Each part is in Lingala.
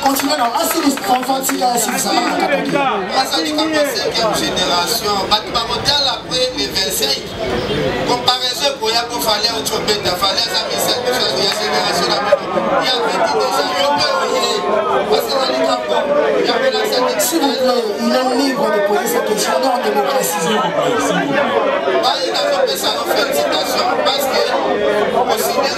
Continuez, non, assez les enfants, si là, si ça va. Ça dit comme la 5e génération, après les 25, comparaison pour y avoir fallu autre bête, il fallait ça, mais cette génération là, il y avait déjà eu un peu, parce que ça dit comme il y avait la 5e. S'il vous plaît, il est libre de poser cette question en démocratie. Il a fait ça en félicitation, parce que aussi bien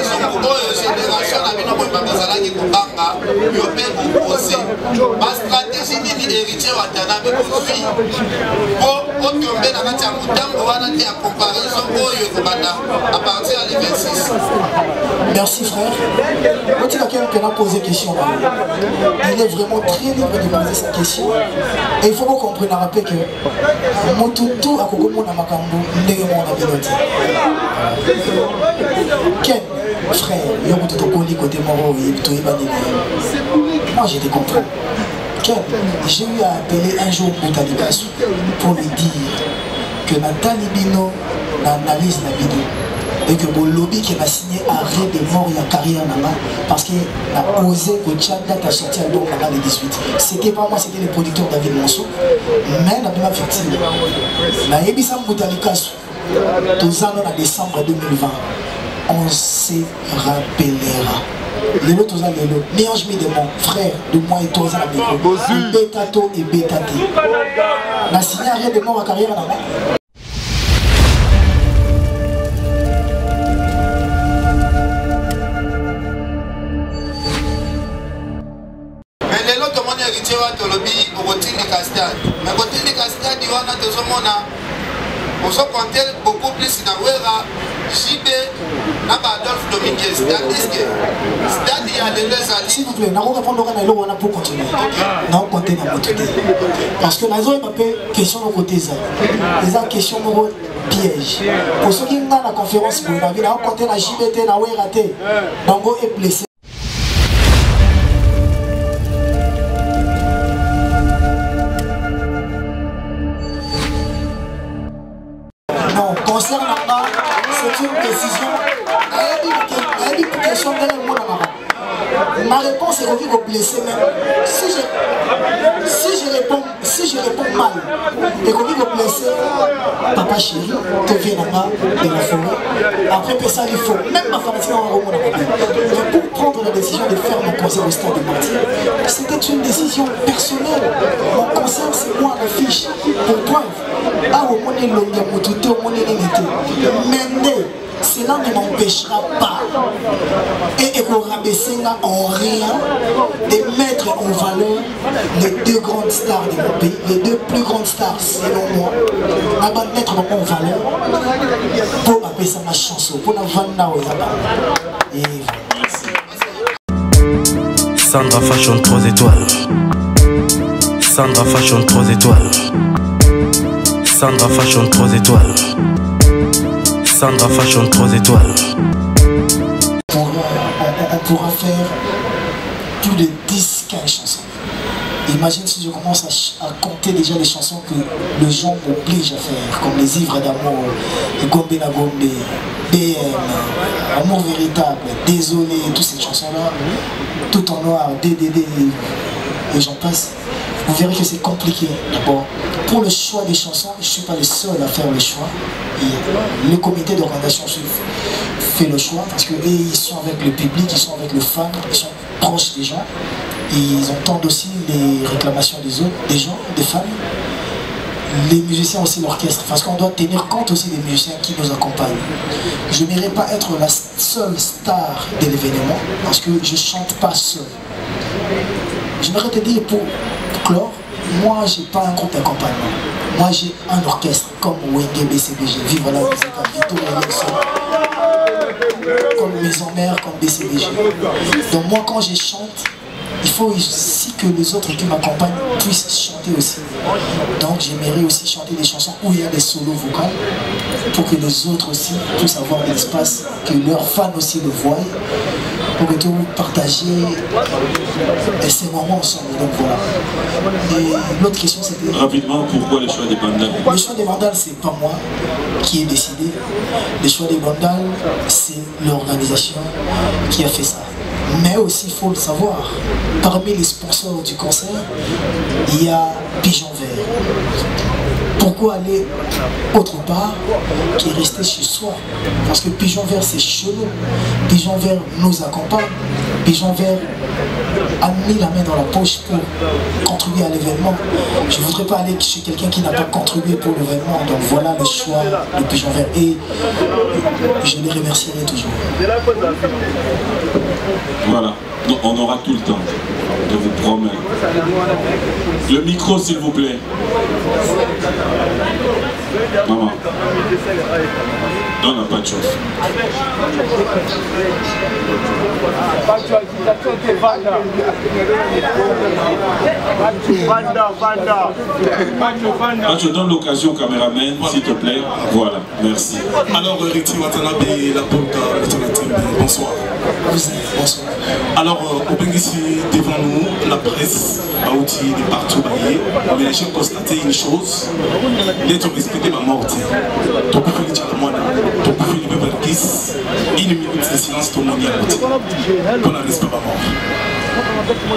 génération la vie n'a pas besoin de kubanga, il y a beaucoup aussi. Ma stratégie ni héritier wa tana mais aujourd'hui pour tomber dans la tiamutambo wana te à comparaison oyo kobanda à partir de 26. Merci frère. Quand il a quelqu'un posé question, il est vraiment très libre de poser sa question. Et il faut que vous compreniez rappeler que Motutu a kokomo na makambo ndenge mona biloti. Quel frère, il y a beaucoup de côté moro et tout moi j'ai compris. J'ai eu à appeler un jour Boutalikas pour lui dire que Nathalie Bino analyse la vidéo et que le lobby qui m'a signé arrêt de mort et carrière parce qu'il a osé que Tchad date à sortir l'album le 18. C'était pas moi, c'était le producteur David Monceau. Mais la même fictive. La Ebissam Boutalikas, tous ans en décembre 2020, on se rappellera. Les autres ont les lots. Mélange mes démons, frère de moi et toi, à micro. Bétato et bétaté. La signé arrêt de mort à carrière en main. Mais les autres ont héritier de lobby au routine de Castade. Mais au routine de Castade, il y a des hommes. On se compte beaucoup plus dans Wera, JB, Adolphe Dominguez. C'est-à-dire que il y a des alliés. S'il vous plaît, nous allons répondre à l'eau pour continuer. Nous allons compter dans notre côté. Parce que nous avons une question de côté. Les questions de piège. Pour ceux qui sont dans la conférence, nous allons compter dans JB, dans Wera, dans Go est blessé. Concernant ça, c'est une décision. Ma réponse est revenue au blessé même. Si je réponds mal et revenue au blessé, papa chéri, te viens là-bas de la forêt. Après ça, il faut. Même ma femme, mais pour prendre la décision de faire mon concert au stade de Martyr, c'était une décision personnelle. Mon concert, c'est moi l'affiche. Pour preuve. Ah, au monde est l'homme, au monde est l'unité. Mais cela ne m'empêchera pas et pour rabaisser en rien de mettre en valeur les deux grandes stars de mon pays, les deux plus grandes stars selon moi, à mettre en valeur pour appeler ça ma chanson, pour la vendre aux abats. Sandra Fashion 3 étoiles. Sandra Fashion 3 étoiles. Sandra Fashion 3 étoiles. Sandra Fashion 3 étoiles. On pourra faire plus de 10-15 chansons. Imagine si je commence à compter déjà les chansons que les gens m'obligent à faire, comme Les Ivres d'amour, Gombe na Gombe, BM, Amour véritable, Désolé, toutes ces chansons-là, Tout en noir, DDD, et j'en passe. Vous verrez que c'est compliqué d'abord. Pour le choix des chansons, je ne suis pas le seul à faire le choix. Et le comité d'organisation fait le choix parce qu'ils sont avec le public, ils sont avec le fan, ils sont proches des gens. Et ils entendent aussi les réclamations des autres, des gens, des fans. Les musiciens aussi, l'orchestre, parce qu'on doit tenir compte aussi des musiciens qui nous accompagnent. Je n'aimerais pas être la seule star de l'événement parce que je ne chante pas seul. J'aimerais te dire pour clore, moi j'ai pas un groupe d'accompagnement. Moi j'ai un orchestre comme Wenge BCBG, Vive la musique, Vito comme Maison Mère, comme BCBG. Donc moi quand je chante, il faut aussi que les autres qui m'accompagnent puissent chanter aussi. Donc j'aimerais aussi chanter des chansons où il y a des solos vocaux pour que les autres aussi puissent avoir l'espace, que leurs fans aussi le voient, pour que tout partager ces moments ensemble. Donc voilà. Et l'autre question c'était... Rapidement, pourquoi le choix des bandales? Le choix des bandales, c'est pas moi qui ai décidé. Le choix des bandales, c'est l'organisation qui a fait ça. Mais aussi, il faut le savoir, parmi les sponsors du concert, il y a Pigeon Vert. Pourquoi aller autre part qui est resté chez soi? Parce que Pigeon Vert, c'est chez nous. Pigeon Vert nous accompagne. Pigeon Vert a mis la main dans la poche pour contribuer à l'événement. Je ne voudrais pas aller chez quelqu'un qui n'a pas contribué pour l'événement. Donc voilà le choix de Pigeon Vert. Et je les remercierai toujours. Voilà, on aura tout le temps, je vous promets. Le micro, s'il vous plaît. Maman, donne un pas de chauffe. Là, je donne l'occasion au caméraman, s'il te plaît. Voilà, merci. Alors, Riti Watanabe, la Polka, bonsoir. Bonsoir. Alors, au ici devant nous, la presse, Baouti, de partout, mais j'ai constaté une chose, l'être respecté ma mort. Tu peux faire le moine, tu peux faire le Beverkis, une minute de silence, tout le monde y a voté. Pour ne respecter ma mort.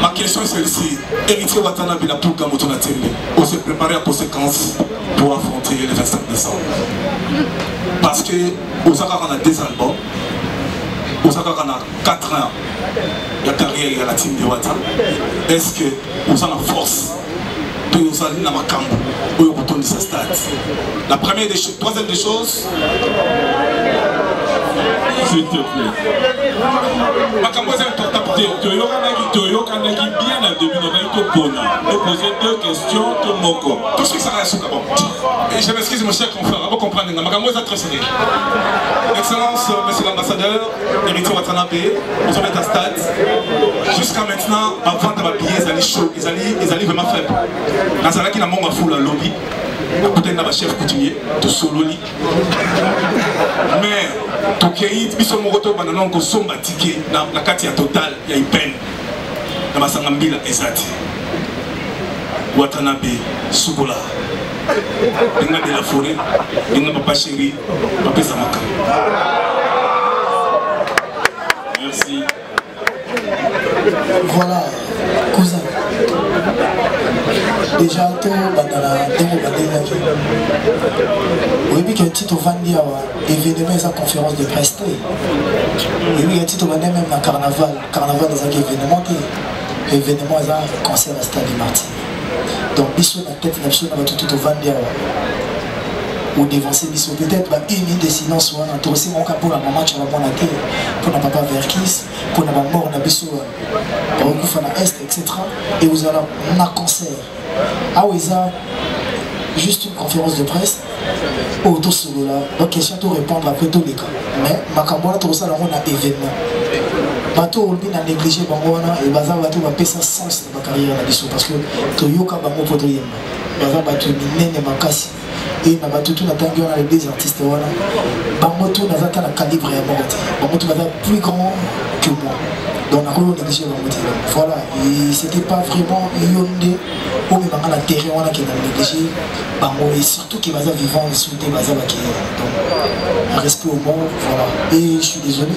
Ma question est celle-ci. Héritier Watanabe, la Polka, Motonatembe, on s'est préparé à conséquence pour affronter le 25 décembre. Parce que, Osaka, on a 2 albums. Osaka a 4 ans de carrière à la team de Wata. Est-ce que vous avez la force pour vous aller dans ma camp ou vous retournez de sa stade? La première des choses, troisième des choses. S'il te plaît. Ma camp est important pour toi. Tu as bien à début de poser 2 questions, tout le monde. Tout ce qui s'arrête sur le bon. Et je m'excuse, mon cher confrère, vous comprenez. Ma camp est très sérieux. Excellence, monsieur l'ambassadeur, Héritier Watanabe, vous êtes à stade. Jusqu'à maintenant, avant de m'habiller, ils allaient chaud, ils allaient vraiment faibles. Dans ce qui n'a pas foule à lobby, à côté de la chef coutumier, de Sololi. Mais, Tokéit, ils sont morts, ils ont somba ticket, dans la carte totale, il y a une peine. Dans ma sangambila, Ezati. Watanabe, Sugola. Dengan de la forêt, dengan papa chéri, papa Samaka. Merci. Voilà, cousin. Déjà, tout bandana, démo bandana. Oui, puis que Tito Vandi a événement sa conférence de presse. Et oui, Tito Vandi même dans carnaval des événements, événement un concert à Stade Martin. Donc, biso na tête na biso na tout Vandi ou dévancer biso peut-être une minute de silence ou un aussi mon pour la maman tu vas bon la terre pour na papa Verkis pour na mort na biso pour kufa na est etc. Et vous allez na concert ah oui ça juste une conférence de presse autour solo là donc question tout répondre après tous les cas mais makambola tout ça là on a événement bateau on a négligé bangona et baza bateau va pesa sens de ma carrière na biso parce que toyoka bango poto yemba baza bateau minene makasi et na bateau tout na tangi on a les deux artistes wana bango tout na zata na calibre ya mort bango tout baza plus grand que moi donc on a négligé bango voilà et c'était pas vraiment yonde ou même dans la terrain on a qui a négligé bango et surtout qui baza vivant sous des baza qui donc un respect au mort voilà et je suis désolé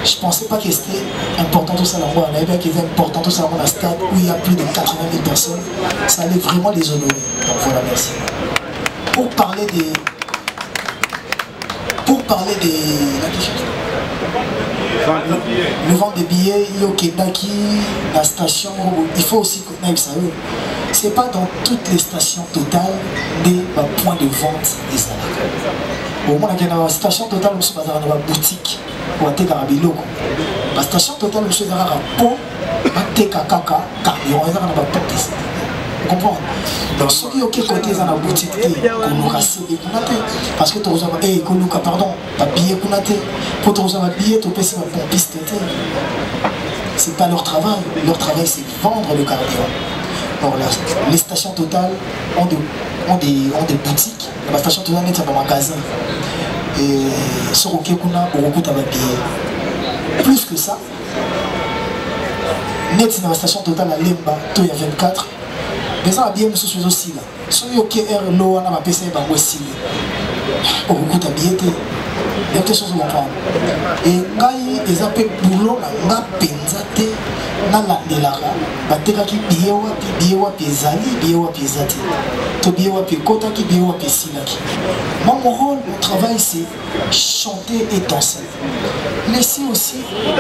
je pensais pas que c'était important tout ça là on avait bien qu'il était important tout ça dans la stade où il y a plus de 80 000 personnes ça allait vraiment les honorer donc voilà merci pour parler des le vent des billets il y a au Kendaki la station il faut aussi que ça c'est pas dans toutes les stations totales des points de vente des salades au moins il y a une station totale où c'est dans la boutique ou à Tekarabiloko la station totale où c'est dans la pont à Tekakaka camion et dans la boutique vous comprenez donc ceux qui ont côté dans la boutique qu'on aura cédé parce que tu as pardon pas billet pour te recevoir billet tu peux faire un pompiste c'est pas leur travail c'est vendre le carburant. Donc les stations totales ont des boutiques la station totale est dans un magasin et sur le Kekuna au recoute avec billet plus que ça net dans la station totale à Lemba il y a 24 mais ça a bien monsieur aussi là sur le KR l'eau on a passé par aussi au recoute à billet Il y a quelque chose à comprendre. Et ngai ils appellent boulot nga penzate na landelaka batekaki biye wapi ezali biye wapi ezati to biye wapi ekotaki biye wapi esilaki. Moi mon rôle, mon travail c'est chanter et danser. Laissez aussi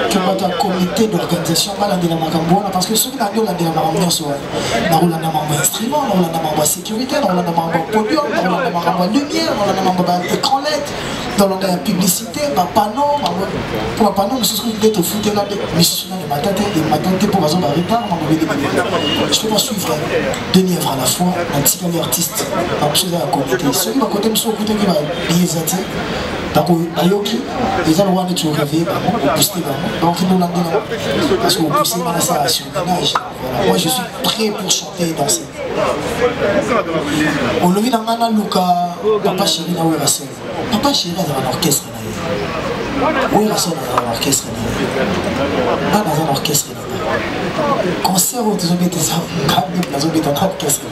que votre comité d'organisation balandela makambo parce que ceux qui n'ont pas landela makambo nyonso na rolanda makambo instrument na rolanda makambo sécurité na rolanda makambo podium na rolanda makambo lumière na rolanda makambo écran LED dans la publicité panneau pour panneau monsieur ce que vous foutre là monsieur de matate pour raison de retard je peux pas suivre deux livres à la fois un petit peu d'artiste en plus de la comité ceux qui va côté monsieur côté qui va bien zati Ayoki, les gens vont être réveillés, donc nous l'avons dit parce que vous poussez dans ça sur le ménage. Moi je suis prêt pour chanter et danser. On le vit dans Nana Luka, Papa Chéri dans Ouerasson. Papa Chéri dans un orchestre. Ouerasson dans un orchestre. Pas dans un orchestre. Concert où tu as mis des hommes dans un orchestre.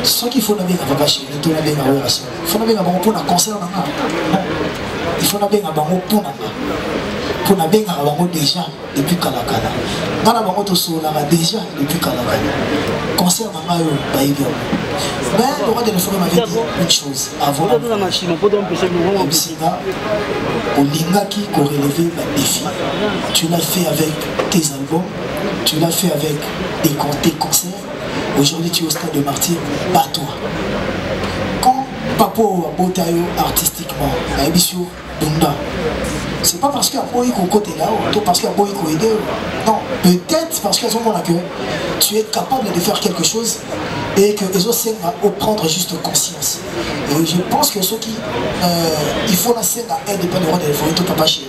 Ce qu'il faut bien à Papa Chéri, il faut bien à Ouerasson. Il faut bien à bon pour un concert. Il faut bien à bon pour un bien à bon déjà depuis Kalakala. Dans la banque déjà depuis Kalakala. Concert dans Mayo, Baïbia. Mais le roi de l'Informe m'avait dit une chose avant la machine. Au Lingaki qu'on relevait le défi. Tu l'as fait avec tes albums, tu l'as fait avec tes concerts. Aujourd'hui tu es au stade de martyr, bats-toi. Quand Papo a Botayo artistiquement, à Ebisio Bunda, c'est pas parce qu'il y a un côté là, ou parce qu'il y a un aidé. Non, peut-être parce qu'à ce moment-là que tu es capable de faire quelque chose et que les autres vont prendre juste conscience. Et je pense que ceux qui il faut la scène à aide pas le roi de l'Informe, tout Papa Chéri.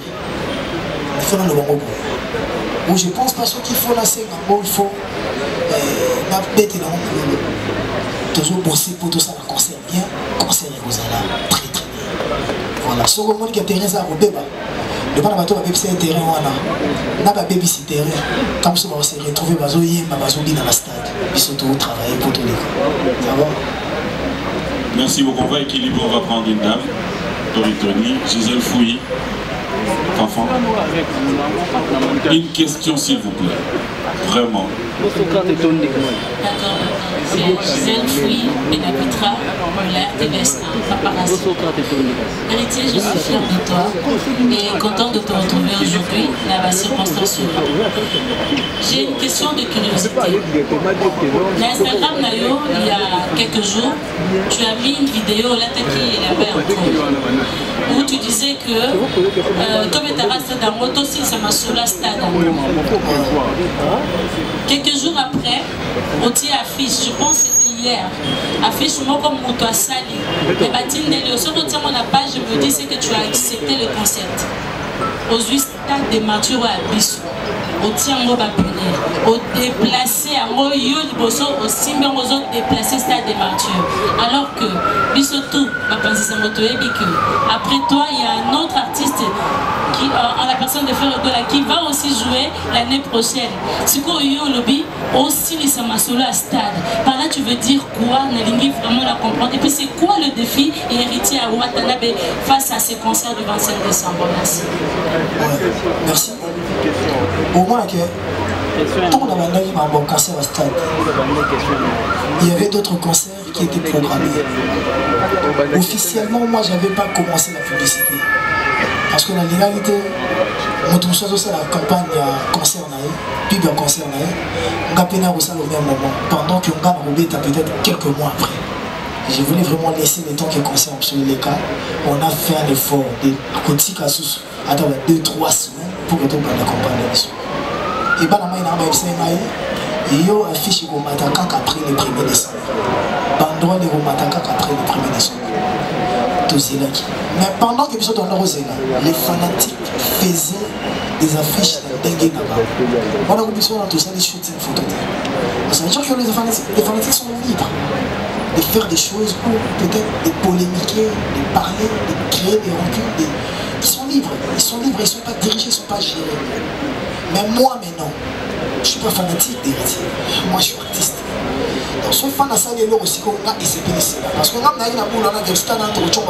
Il faut le bon. Ou je pense pas ceux qui font la scène en il faut la bête et toujours bosser pour tout ça, le concert bien, concert et vous allez très très bien. Voilà, ce que moi qui a terrain ça au débat. Le pas bateau baby c'est terrain wana. Na ba baby c'est terrain. Quand ça va se retrouver bazo yemba bazo bi dans la stade. Ils sont tous travailler pour tous les gars. Ça va? Merci beaucoup. On va équilibrer, on va prendre une dame. Toritoni, Gisèle Fouilly. Enfant. Une question s'il vous plaît. Vraiment. D'accord. C'est Gisèle Fouilly, Pénapitra, la TVS1, Paparazzi. Héritier, je suis fière de toi et content de te retrouver aujourd'hui dans la circonstance. J'ai une question de curiosité. L'Instagram Nayo, il y a quelques jours, tu as mis une vidéo là qui est là-bas où tu disais que comme tu as resté dans le moto, si ça m'a sur la stade. Quelques jours après, on tient affiche, je pense que c'était hier, affiche moi comme on doit salir. Mais Batine Nelly, au second de la page, je me dis c'est que tu as accepté le concept. Aux stade de Mathieu à Bissou, au tient moi au déplacé à moi, au simbe au déplacé stade de Mathieu. Alors que Bissou tout, ma pensée que après toi, il y a un autre artiste qui, en la personne de Frère Gola, qui va aussi jouer l'année prochaine. C'est quoi le lobby aussi les Samassolo à stade. Par là tu veux dire quoi? Nalingi vraiment la comprendre. Et puis c'est quoi le défi et héritier à Watanabe face à ces concerts du 25 décembre? Merci. Merci. Au moins que tout le monde a un bon concert à stade. Il y avait d'autres concerts qui étaient programmés. Officiellement, moi j'avais pas commencé la publicité. Parce que la légalité, nous tous aussi la campagne concert, puis bien concert, on a peine à au même moment. Pendant que on a peut-être quelques mois après. Je voulais vraiment laisser le temps que concert sur les cas. On a fait un effort de côté casus à 2-3 semaines pour que tout le monde accompagne. Et bien la main dans le FCMI, il y a affiché au Mataka après le 1er décembre. Bandroit de Mataka après le 1er décembre. Mais pendant que nous sommes dans les fanatiques faisaient des affiches de dengue là-bas. On a oublié dans tout ça des shootings photos. Ça veut dire que les fanatiques sont libres de faire des choses pour peut-être de polémiquer, de parler, de créer des rancunes. Ils sont libres, ils ne sont pas dirigés, ils ne sont pas gérés. Mais moi maintenant, je ne suis pas fanatique d'Héritier. Moi, je suis artiste. Donc, ce fan à ça, il est là aussi qu'on a essayé. Parce qu'on a une boule, on a des stades, on a des routines.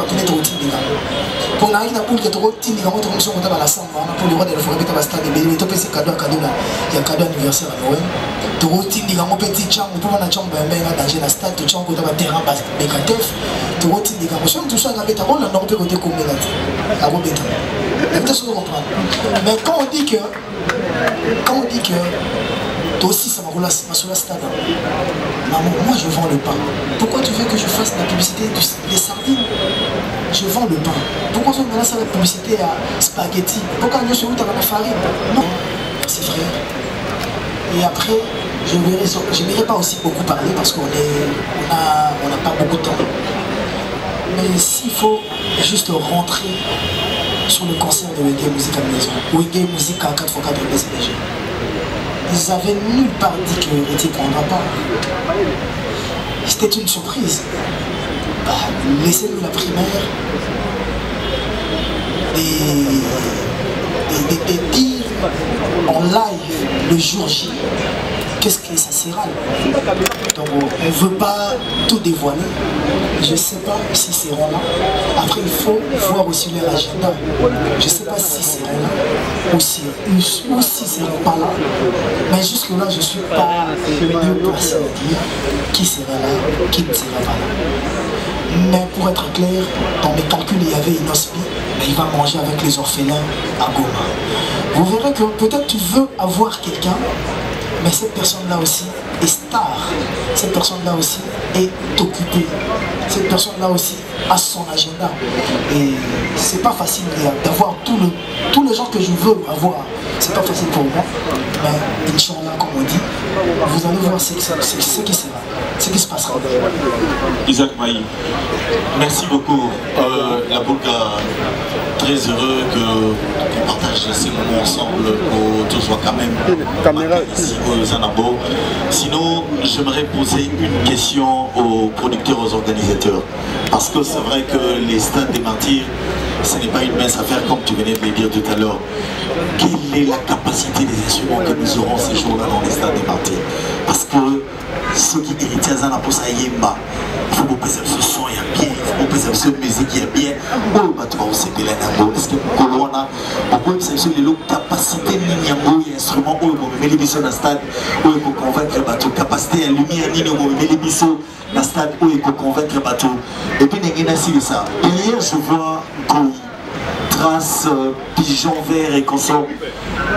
Pour la boule, il y a des routines, il y a des routines, on a la samba, pour le roi de la forêt, il y a des stades, il y a des cadeaux, il y a un cadeau anniversaire à Noël. Des routines, il y a un petit champ, on peut avoir un champ, dans le stade, tu as un terrain négatif. Des routines, il y a un champ, tout ça, on a un terrain, on a un côté comme ça. Mais quand on dit que toi aussi ça m'a sur la stade, maman, moi je vends le pain. Pourquoi tu veux que je fasse la publicité des sardines? Je vends le pain. Pourquoi tu veux faire la publicité à spaghetti? Pourquoi je suis où tu as la farine? Non, c'est vrai. Et après, je ne verrai pas aussi beaucoup parler parce qu'on n'a pas beaucoup de temps. Mais s'il faut juste rentrer sur le concert de Wenge Musique à la maison, Wenge Musique à 4x4 de BCDG, ils avaient nulle part dit que Héritier ne prendra pas. C'était une surprise. Bah, laissez-nous la primaire et dire en live le jour J qu'est-ce que ça sera. Donc on ne veut pas tout dévoiler. Je ne sais pas si c'est là. Après il faut voir aussi leur agenda. Je ne sais pas si c'est là ou si c'est pas là. Mais jusque là je ne suis pas mieux placé à dire qui sera là, qui ne sera pas là. Mais pour être clair, dans mes calculs il y avait Inospi, mais il va manger avec les orphelins à Goma. Vous verrez que peut-être tu veux avoir quelqu'un, mais cette personne-là aussi est star. Cette personne-là aussi est occupée. Cette personne-là aussi a son agenda. Et c'est pas facile d'avoir tous les gens que je veux avoir. C'est pas facile pour moi. Mais Inch'Allah, comme on dit, vous allez voir ce qui sera, ce qui se passera. Isaac Maï, merci beaucoup. La Boulga, très heureux qu'on partage ces moments ensemble, que tout soit quand même ici au Zanabo. Sinon, j'aimerais poser une question aux producteurs, aux organisateurs. Parce que c'est vrai que les stades des martyrs, ce n'est pas une mince affaire comme tu venais de le dire tout à l'heure. Quelle est la capacité des instruments que nous aurons ces jours-là dans les stades des martyrs? Parce que ceux qui héritent à pour ça yemba, il faut que ce son est bien, il faut que ce musique est bien. Oh, bah tu vas aussi bien là. Est-ce que Colonna, pourquoi c'est les capacités n'importe quel instrument où on met les bisous dans le stade où il faut convaincre bateau, capacité à lumière ni on met les bisous dans le stade où il faut convaincre bateau. Et puis il y a ça. Hier je vois Koui, Trace, Pigeon Vert et consort.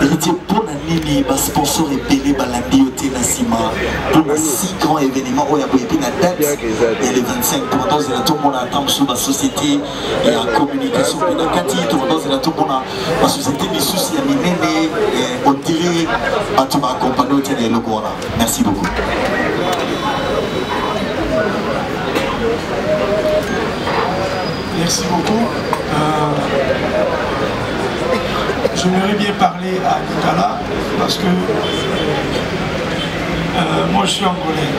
Héritier pour la nini, sponsor et Pelé Balandi au Ténasima pour les 6 grands événements où il y a la date et les 25 pour dans la tout le monde attend sur la société et la communication pour la Cathy tout dans la tout le monde la société des soucis à Minéné et on dirait à tout accompagner au Téné le Gouana. Merci beaucoup. Merci beaucoup. J'aimerais bien parler à Nicolas parce que moi je suis angolais.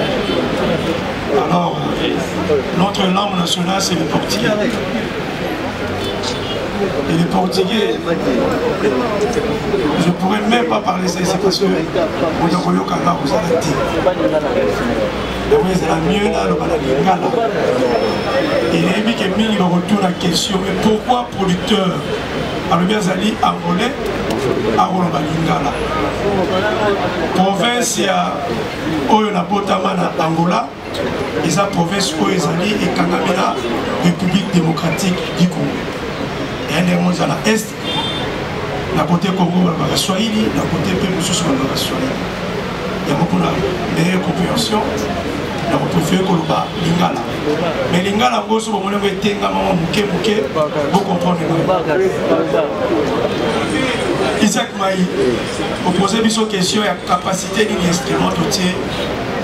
Alors, notre langue nationale c'est le portugais. Et le portugais, je ne pourrais même pas parler ça, c'est parce que on a connu Kanga vous avez dit. C'est la mieux là, le Balangala. Et il a mis que Mini retourne la question, mais pourquoi producteur Alubia-Zali angolais à Balingala? Province ya Oyo na Botamana Angola, et sa province Oyo Zali et Kangamina, République démocratique du Congo. Et un des mondes à l'Est, la côté Congo, la Swahili, la côté Pémoussous, la Swahili. Il y a beaucoup de meilleure compréhension. On préfère que le Lingala. Mais Lingala, vous comprenez. Isaac Maï, vous posez une question sur la capacité d'un instrument de tir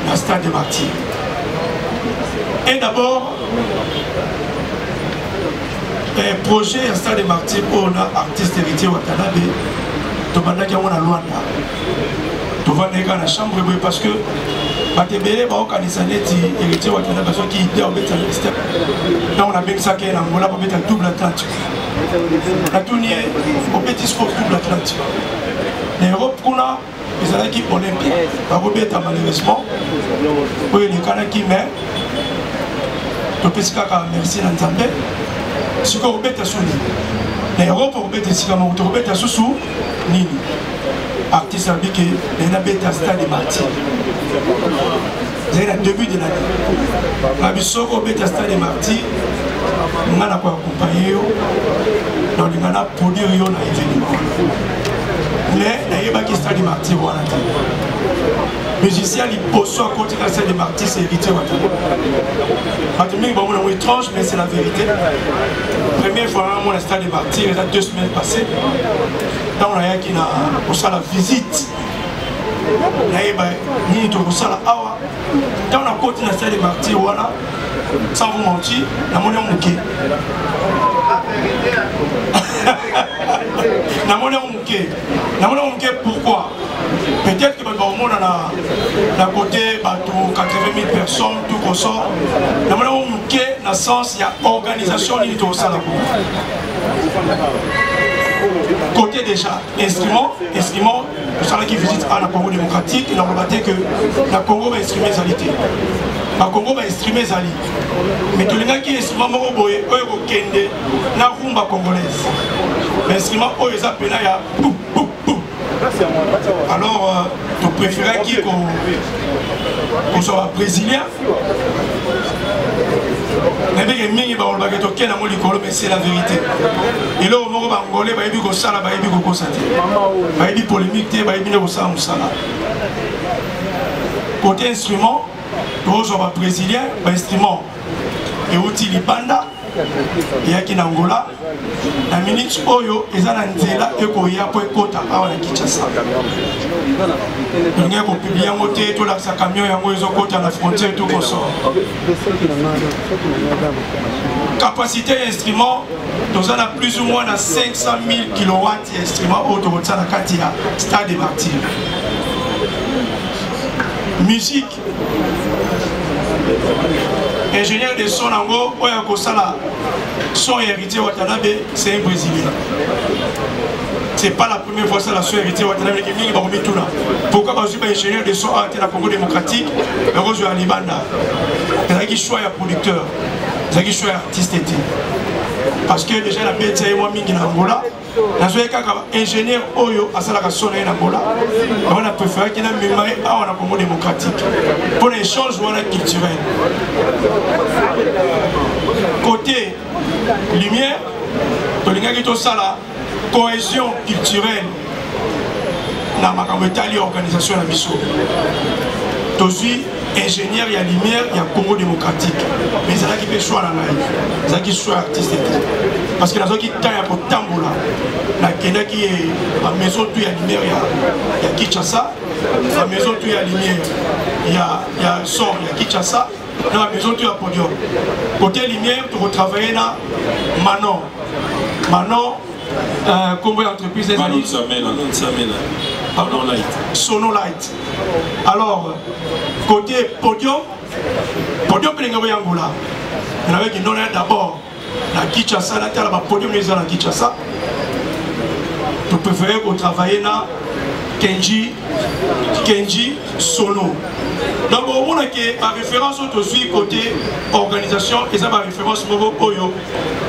dans le stade de martyrs. Et d'abord, le projet dans le stade de martyrs pour un artiste héritier Watanabe, tu vas dire qu'on a loin là. Tu vas dire dans la chambre parce que Batebele ba okanisa neti héritier Watanabe parce qu'il était au bétal step. Là on a bien ça qu'elle Angola pour mettre double Atlantique. La tournée au petit sport double Atlantique. L'Europe qu'on a ezalaki olympique bakobeta malheureusement oyo elekanaki mais topesi kaka merci na nzambe sikoyo kobeta so nini na Europe kobeta esika moko tokobeta susu nini artiste abike na beta stade Martyr ezali na début de l'année na biso kobeta stade Martyr nga na koaccompagne yo na olinga na produire yo na événement mais nayebaki stade Martyr wana te musicien liboso akoti na stade Martyr c'est héritier watana bato mingi bamona ngo étrange mais c'est la vérité. Première fois na mona stade Martyr eza 2 semaines passées ntango nayaki na kosala visite nayeba nini tokosala awa ntango nakoti na stade Martyr wana sans vous mentir namoni yo moke namoni yo moke pourquoi peut-être que bato bakomona na côté bato 80 000 personnes tout ressort namoni yo moke na sens ya organisation nini tokosala ko côté déjà instrument tosalaki visite à la Congo démocratique na kolobate que na Congo bainstrument ezali te bakongo bainstrument ezali mais tolingaki instrument moko boye oyo kokende na rumba congolaise bainstrument oyo eza pena ya pou pou pou. Alors topréféraki kozwa brésilien nayebiki mingi bakolobaki tokende yango likolo mais c'est la vérité eloko moko bangolais bayebi kosala bayebi kokosa te bayebi polémique te bayebi nde kosala mosala côté instrument tozwa babrésilien bainstrument euti libanda eyaki na Angola na minute oyo eza na nzela ekoya po ekota awa na Kinshasa tolingi kopiblia yango te tolakisa camion yango ezokota na frontière tout consort. Capacité ya instrument toza na plus ou moins na 500 000 kW ya instrument oyo tokotisa na kati ya stade Martyr. Musique ingénieur de son nango oyo kosala son héritier Watanabe c'est un Brésilien. C'est pas la première fois que la son héritier Watanabe qui vient bakomi tuna. Pourquoi parce que ingénieur de son à la Congo démocratique mais rejoue à Libanda. C'est qui choix ya producteur, c'est qui choix artiste était. Parce que déjà la bête c'est moi mingi na Angola. Nazoye kaka ingénieur oyo asalaka son na Angola. On a préféré qu'il a mémoire à la Congo démocratique. Pour l'échange culturel. Côté lumière, tolingaki tosala cohésion culturelle na makambo etali organisation na biso. Tozui ingénieur ya lumière ya Congo démocratique. Mais ça qui fait choix na ngai. Ça qui choix artiste. Parce que nazo ki ta ya kotambola. Na kenda ki la maison tout ya lumière ya Kinshasa, la maison tout ya lumière ya son ya Kinshasa, na la maison tout ya podium. Côté lumière, tu retravailler na Manon combien d'entreprises Sonolight. Alors, côté podium Pélingawe Angola. On avait dit non d'abord la Kinshasa, la podium les à Kinshasa. Tu préférais qu'on travaille na Kenji Sono. Donc on a que la référence aussi côté organisation et ça ma référence Mogo Oyo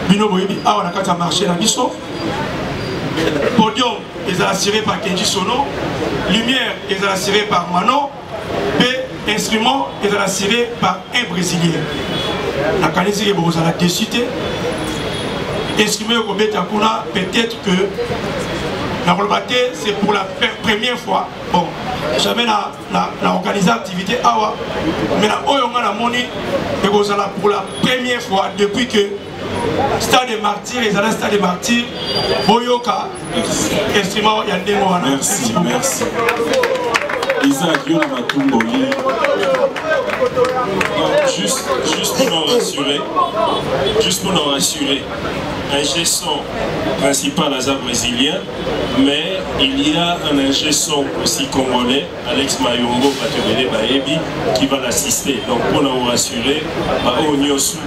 Bino Boyebi a on a qu'à marcher la biso. Podium est assuré par Kenji Sono, lumière est assuré par Manon, et instrument est assuré par un Brésilien. La qualité est beaucoup à la décité. Instrument peut-être que la Rolbate c'est pour la première fois. Bon, jamais la organisé l'activité awa, mais la Oyonga la moni et pour la première fois depuis que Stade Martyr et Stade Martyr Boyoka instrument Yandemo. Merci. Isaac Yona Matumboli. Juste pour nous rassurer, un gestion principal à brésilien, mais il y a un ingé son aussi congolais, Alex Mayongo Batebele Baebi, qui va l'assister. Donc pour nous rassurer, au Nyosu,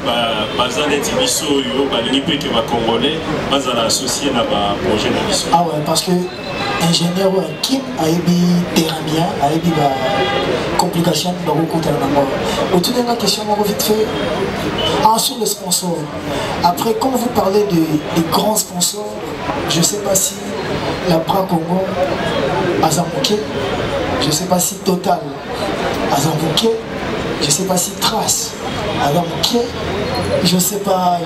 Bazanet Ibiso, Balinipé qui va congolais, Bazala associé à un projet de mission. Ah ouais, parce que ingénieur Kim a eu terrain bien, a eu des complications dans le côté de la mort. Autour de la question, on va vite fait. Sur les sponsors. Après, quand vous parlez des grands sponsors, je ne sais pas si la Bra Congo a Zamouké, je ne sais pas si Total a Zamouké, je ne sais pas si Trace a Zamouké, je ne sais pas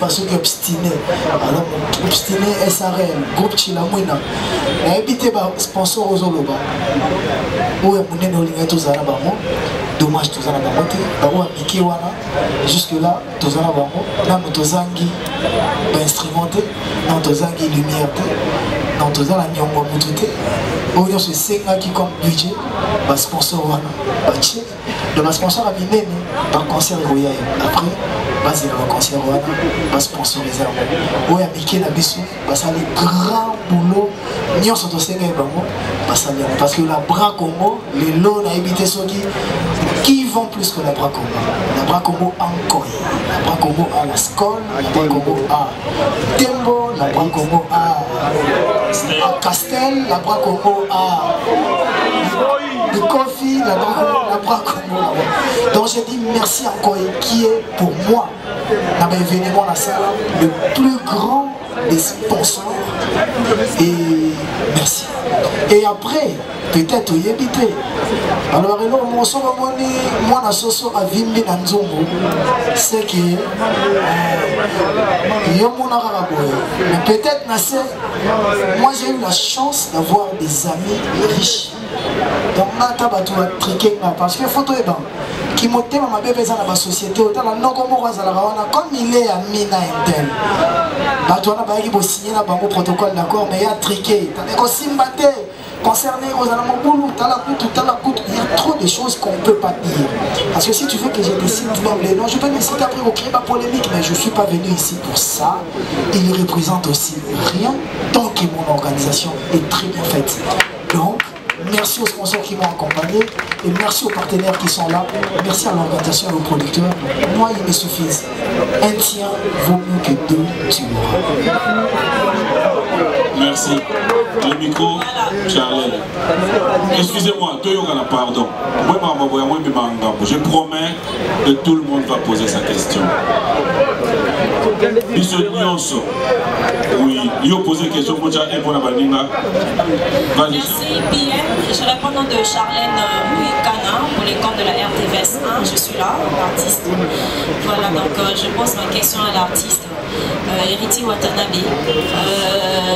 ceux qui obstiné. Alors, obstiné SRL, groupe Chilamouina. Et habité par sponsor aux Oloba. Où est mon nom tous à la banque. Dommage tous à la banque. Où est Miki Wana. Jusque-là, tous à la banque. Là, nous tous angi instrumenté. Nous tous angi lumière. Nous tous à la nyongo moutoute. Où est ce Senga qui comme budget. Bas sponsor Wana. Baché. De ma sponsor à Minene. Par concert Royal. Après. Basi na concert wana bas sponsoriser ngo oya Mickey na biso basali grand boulot nyonso to senga bango basali parce que la Bra Congo les lots na habité soki qui vont plus que la Bra Congo. La Bra Congo encore, la Bra Congo à la Skol, la Bra Congo à Tembo, la Bra Congo à Castel, la Bra Congo à le Kofi, la Bra Congo. Donc j'ai dit merci encore qui est pour moi dans l'événement la salle le plus grand des sponsors et merci. Et après peut-être y habiter. Alors mon son moi na soso a vimbi na nzongo c'est que mais peut-être moi j'ai eu la chance d'avoir des amis riches. Donc maintenant tu vas triquer parce que photo est bon qui monte ma bébé dans la société autant la non comme il est à Mina Intel tu as pas signé la banque protocole d'accord mais il y a triqué concerné aux Alamoboulou, il y a trop de choses qu'on ne peut pas dire. Parce que si tu veux que je te cite même les noms, je peux me citer après au climat polémique, mais je ne suis pas venu ici pour ça. Il ne représente aussi rien tant que mon organisation est très bien faite. Donc, merci aux sponsors qui m'ont accompagné et merci aux partenaires qui sont là. Merci à l'organisation et aux producteurs. Moi, il me suffit. Un tien vaut mieux que deux, tu l'auras. Merci. Le micro, Charles. Excusez-moi, pardon. Je promets que tout le monde va poser sa question. Oui, il a posé une question pour Merci, PM. Je réponds au nom de Charlène Mouikana pour les comptes de la RTVS 1. Je suis là, l'artiste. Voilà, donc je pose ma question à l'artiste. Héritier Watanabe.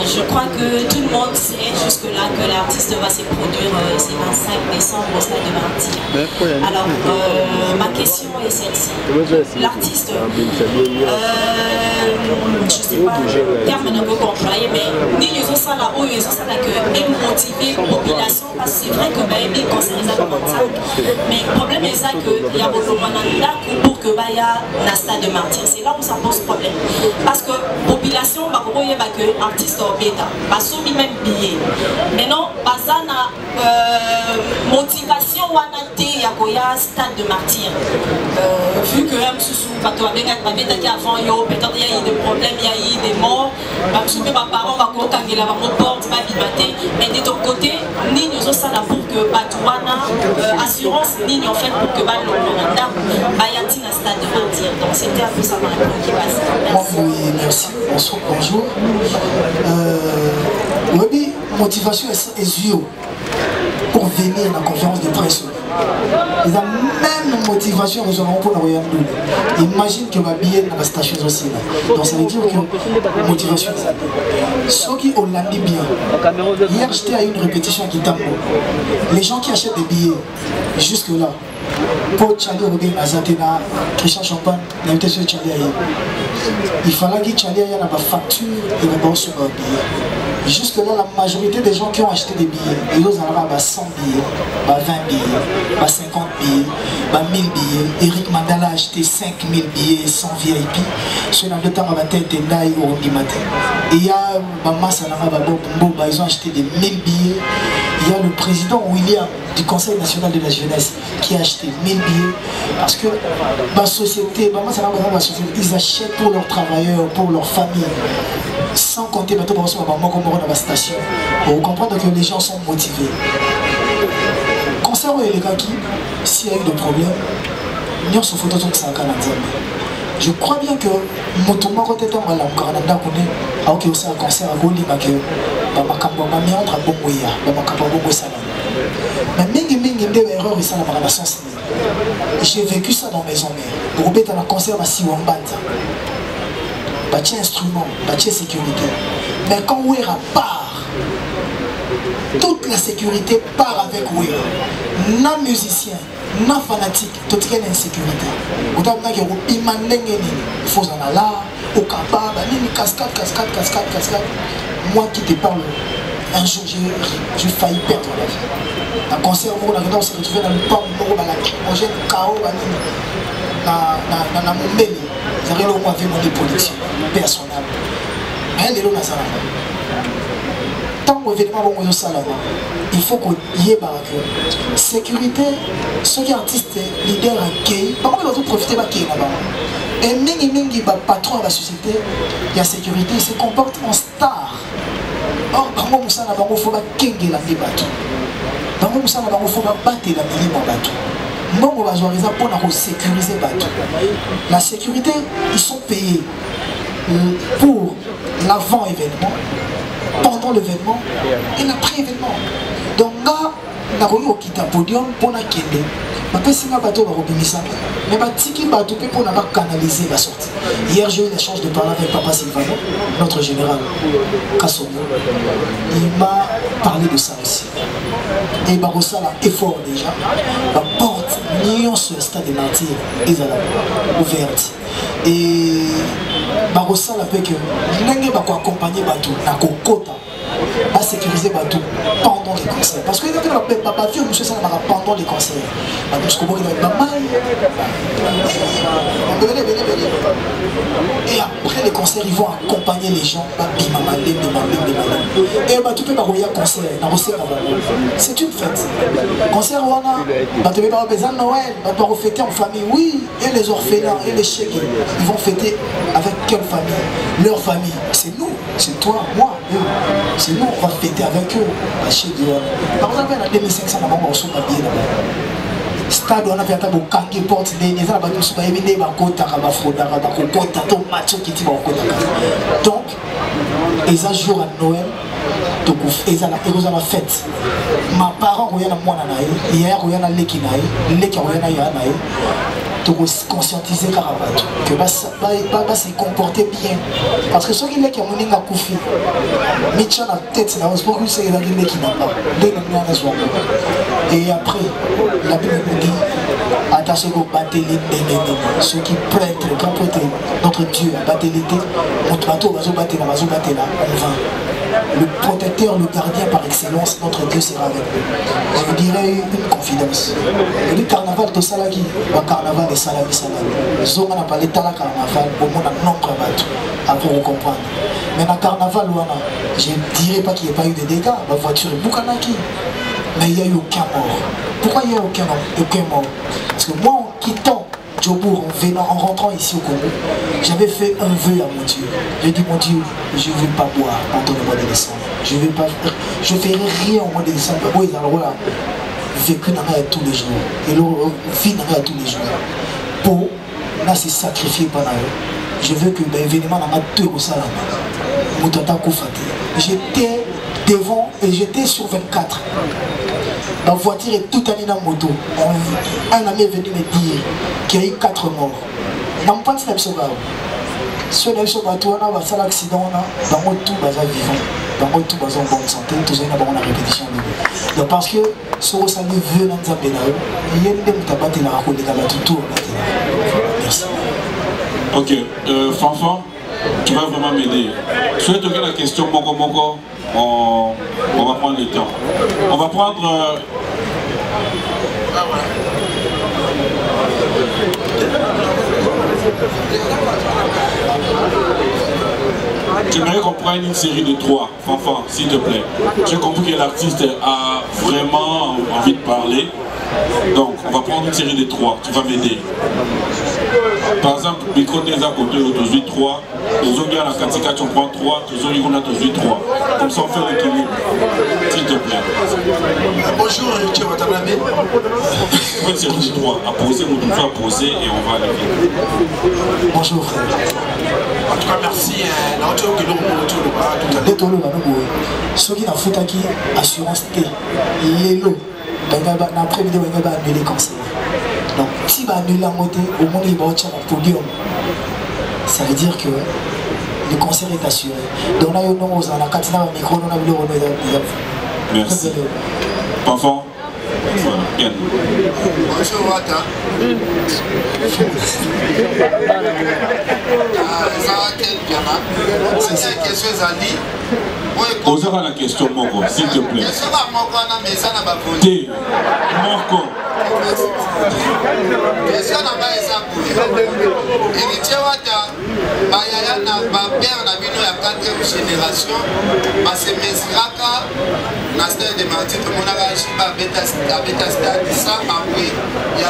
Je crois que tout le monde sait jusque-là que l'artiste va se produire ce 25 décembre au Stade de Martyrs. Alors, ma question est celle-ci. L'artiste, je ne sais pas le terme que vous employez, mais ni les autres là où ils ont ça que motiver la population parce que c'est vrai que il concerne les avantages. Mais le problème est ça qu'il y a beaucoup de pour que il y a un Stade de Martyrs. C'est là où ça pose problème. Parce que la population va que artiste au bêta, parce que même billet. Maintenant, parce motivation ou il y a un Stade de Martyrs. Vu que même sous peut-être il y a eu des problèmes, il y a eu des morts, parce que mes parents vont quand il a porte, mais de ton côté, ni nous sommes là pour que Batouana assurance, ni nous fait pour que Balonanda Bayatina Stade de Martyrs. Donc c'était un peu ça ma réponse qui passe. Merci. Bonjour. Oui, motivation est zéro pour venir à la conférence de presse. Ils ont même motivation aux gens pour la Royaume. Imagine que ma billet dans la station aussi. Donc ça veut dire que motivation est ceux qui ont l'année bien. Hier j'étais à une répétition à Kitambo. Les gens qui achètent des billets jusque là. Pour Tchali Robin Azatena, Christian Champagne, l'invitation de Tchali. Il fallait que Tchali ait une facture et une bonne sur un billet. Jusque là, la majorité des gens qui ont acheté des billets, ils ont 100 billets, 20 billets, 50 billets, 1000 billets. Eric Mandala a acheté 5000 billets sans VIP. Ceux dans le temps, il y a ils ont acheté des 1000 billets. Il y a le président William du Conseil national de la jeunesse qui a acheté 1000 billets. Parce que ma société, ils achètent pour leurs travailleurs, pour leurs familles. Sans compter la station. Vous comprenez que les gens sont motivés. Concernant les gars qui, s'il y a eu des problèmes, nous sommes photos de ça. Je crois bien que Motouma Roteton va l'encarner à un concert à Goli, mais j'ai vécu ça dans mes amis. Pour être dans un concert à Siwambata. Bâti instrument, bâti sécurité. Mais quand Ouera part, toute la sécurité part avec Ouera. Na musicien, na fanatique, tout est en sécurité. Vous avez dit que il faut en aller là, au Kaba, cascade. Moi qui te parle, un jour j'ai failli perdre la vie. Un concert où on s'est retrouvé dans le port, on j'ai le chaos, dans mon bébé. J'avais au moins fait mon politique personnelle. Mais elle est là dans ça. Tant que l'événement est là, il faut qu'il y ait la sécurité. Ceux qui sont artistes, leaders, accueillent. Par contre, ils vont profiter de la là-bas. Et Mingi, patron de la société, il y a sécurité, il se comporte en star. Or, il faut qu'il la débattre. Il faut battre la bateau. Bon, on va jouer pour sécuriser le bateau. La sécurité, ils sont payés pour l'avant-événement, pendant l'événement et l'après-événement. Donc là, on a quitté le podium pour la kende. Après, si on bateau va rebimisa, mais tiki bateau pour canaliser la sortie. Hier, j'ai eu la chance de parler avec Papa Silvano, notre général Kassomo. Il m'a parlé de ça aussi. Et Barossa a effort déjà. La porte, millions sur le stade des martyrs, ils sont ouverts. Et Barossa a fait que l'ingé va accompagner bateau, la cocota. À sécuriser bateau pendant les concerts. Parce que pendant les concerts. Et après les concerts, ils vont accompagner les gens. Et tout peut pas concert. C'est une fête. Concert, tu peux pas besoin de Noël, tu peux fêter en famille. Oui, et les orphelins et les chèques, ils vont fêter avec quelle famille? Leur famille. C'est nous, c'est toi, moi, eux. C'est nous, on va fêter avec eux. Par exemple, en 2500, on va reçu papier là-bas. Stade, on a fait un kangi porte, les gens ont fait un peu de bakota, bakota, bakota, tout macho qui dit bakota. Donc, ils ont joué à Noël, ils ont la fête. Ma parent, ils ont moi hier, ils ont l'équipe, l'équipe, ils ont conscientiser Karabato, que va se comporter bien. Parce que ceux qui ont un koufi, mettent la tête, c'est la qui n'a pas. Et après, la Bible nous dit, attachez vos batelés, ceux qui prêtent, le grand prêtre, notre Dieu, a battu l'été, notre bateau va se battre là, on va. Le protecteur, le gardien par excellence, notre Dieu sera avec nous. Je vous dirais une confidence. Le carnaval de Salagi, le carnaval de Salami Salami. Zoma n'a pas l'état de carnaval, au moins un nombre de bateaux, après vous comprendre. Mais dans le carnaval, je ne dirais pas qu'il n'y ait pas eu de dégâts, la voiture est boucanaki. Mais il n'y a eu aucun mort. Pourquoi il n'y a aucun mort? Parce que moi, en quittant Djobour, en rentrant ici au Congo, j'avais fait un vœu à mon Dieu. J'ai dit, mon Dieu, je ne vais pas boire pendant le mois de décembre. Je ne ferai rien au mois de décembre. Oui, alors là, vécu dans la tous les jours. Et le vie dans la tous les jours. Pour, là, c'est sacrifié pendant eux. Je veux que l'événement n'a pas deux au salon. J'étais devant et j'étais sur 24. La voiture est toute année dans la moto. Un ami est venu me dire qu'il y a eu 4 morts. Dans le point de vue, si on a eu ce bateau, on a un accident, dans le tout, on est vivant. Dans le tout, on est en bonne santé, tout ça, on a une répétition. Donc parce que si on veut dans le il y a une débat Merci. Ok, Fanfan, tu vas vraiment m'aider. Je vais te poser la question, Moko. on va prendre le temps. On va prendre... J'aimerais qu'on prenne une série de 3, Fanfan, s'il te plaît. J'ai compris que l'artiste a vraiment envie de parler. Donc, on va prendre une série de 3. Tu vas m'aider. Par exemple, micro des à côté, aujourd'hui 3. Les autres gars, la Katika, tu prends 3. Les autres, on a 3. Comme ça, on fait l'équilibre. S'il te plaît. Bonjour, tu vas t'ablamer. Une série de 3. À poser, on doit faire poser et on va aller. Bonjour, frère. En tout cas, merci. Ceux qui n'ont fait assurance T, les lots, l'après-midi, on va annuler comme ça. Donc, si on va annuler en côté, au moment où il va au podium, ça veut dire que le concert est assuré. Donc, là, on a un micro, on a le merci. Enfant. Bien. Bonjour, Wata. C'est une question, Zali. Osera la question, Moko, s'il te plaît. Question à Moko, mais ça n'a pas voulu. T. Moko. Question à Maïsa Bouli. Héritier Wata, Bayaya na père na bino ya 4e génération, parce que Mesiraka, na stade de Martin, tout le monde a réagi à Beta Stade, ça après, il y a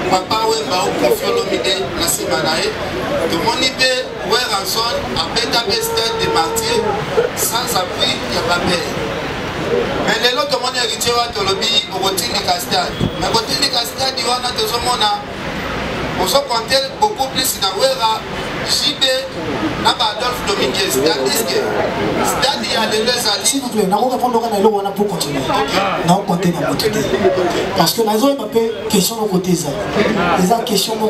Papa Wemba ou Kofi Olomide, na Simanae, tout le monde y peut, Ranson, à Beta Stade de Martin, sans appui, il n'y a pas peur. Mais les autres, tout le monde est héritier de Tolobi, au Rotin de Castade. Mais Rotin de Castade, il y a deux hommes. On se compte beaucoup plus dans Wera, JB, Adolphe Dominguez. C'est-à-dire que, c'est-à-dire les deux alliés. S'il vous plaît, nous allons répondre à l'eau pour continuer. Nous allons compter dans notre côté. Parce que nous avons une question de côté. Les questions de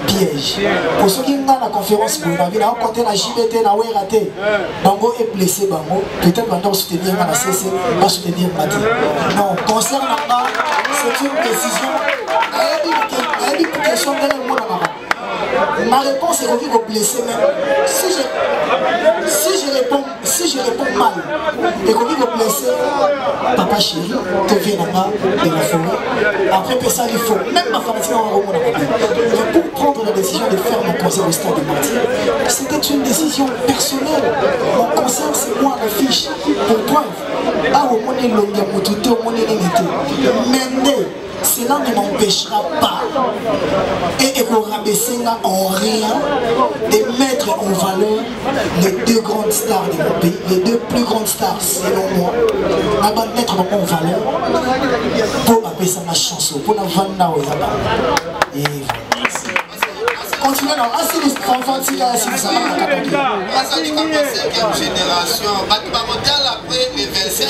piège. Pour ceux qui ont la conférence, nous allons compter la JBT, la Wera. Bango est blessé, Bango. Peut-être que nous allons soutenir la CC, on va soutenir Mati. Non, concernant ça, c'est une décision. Ma réponse est revenue au blessé même. Si je réponds mal et qu'on dit au blessé, papa chéri, te viens là-bas de la forêt. Après ça, il faut même ma famille en Rome. Mais pour prendre la décision de faire mon concert au stade de Martyr, c'était une décision personnelle. Mon concert, c'est moi à l'affiche. Pour preuve, ah, au monde est long, au monde est limité. Cela ne m'empêchera pas et qu'on rabaisser en rien de mettre en valeur les 2 grandes stars de mon pays, les 2 plus grandes stars selon moi, à mettre en valeur pour appeler ça ma chanson, pour la vendre aux abat. Et continuez dans Assis Fanfanti, Assis Samara. Assis comme 5e génération, après les 25.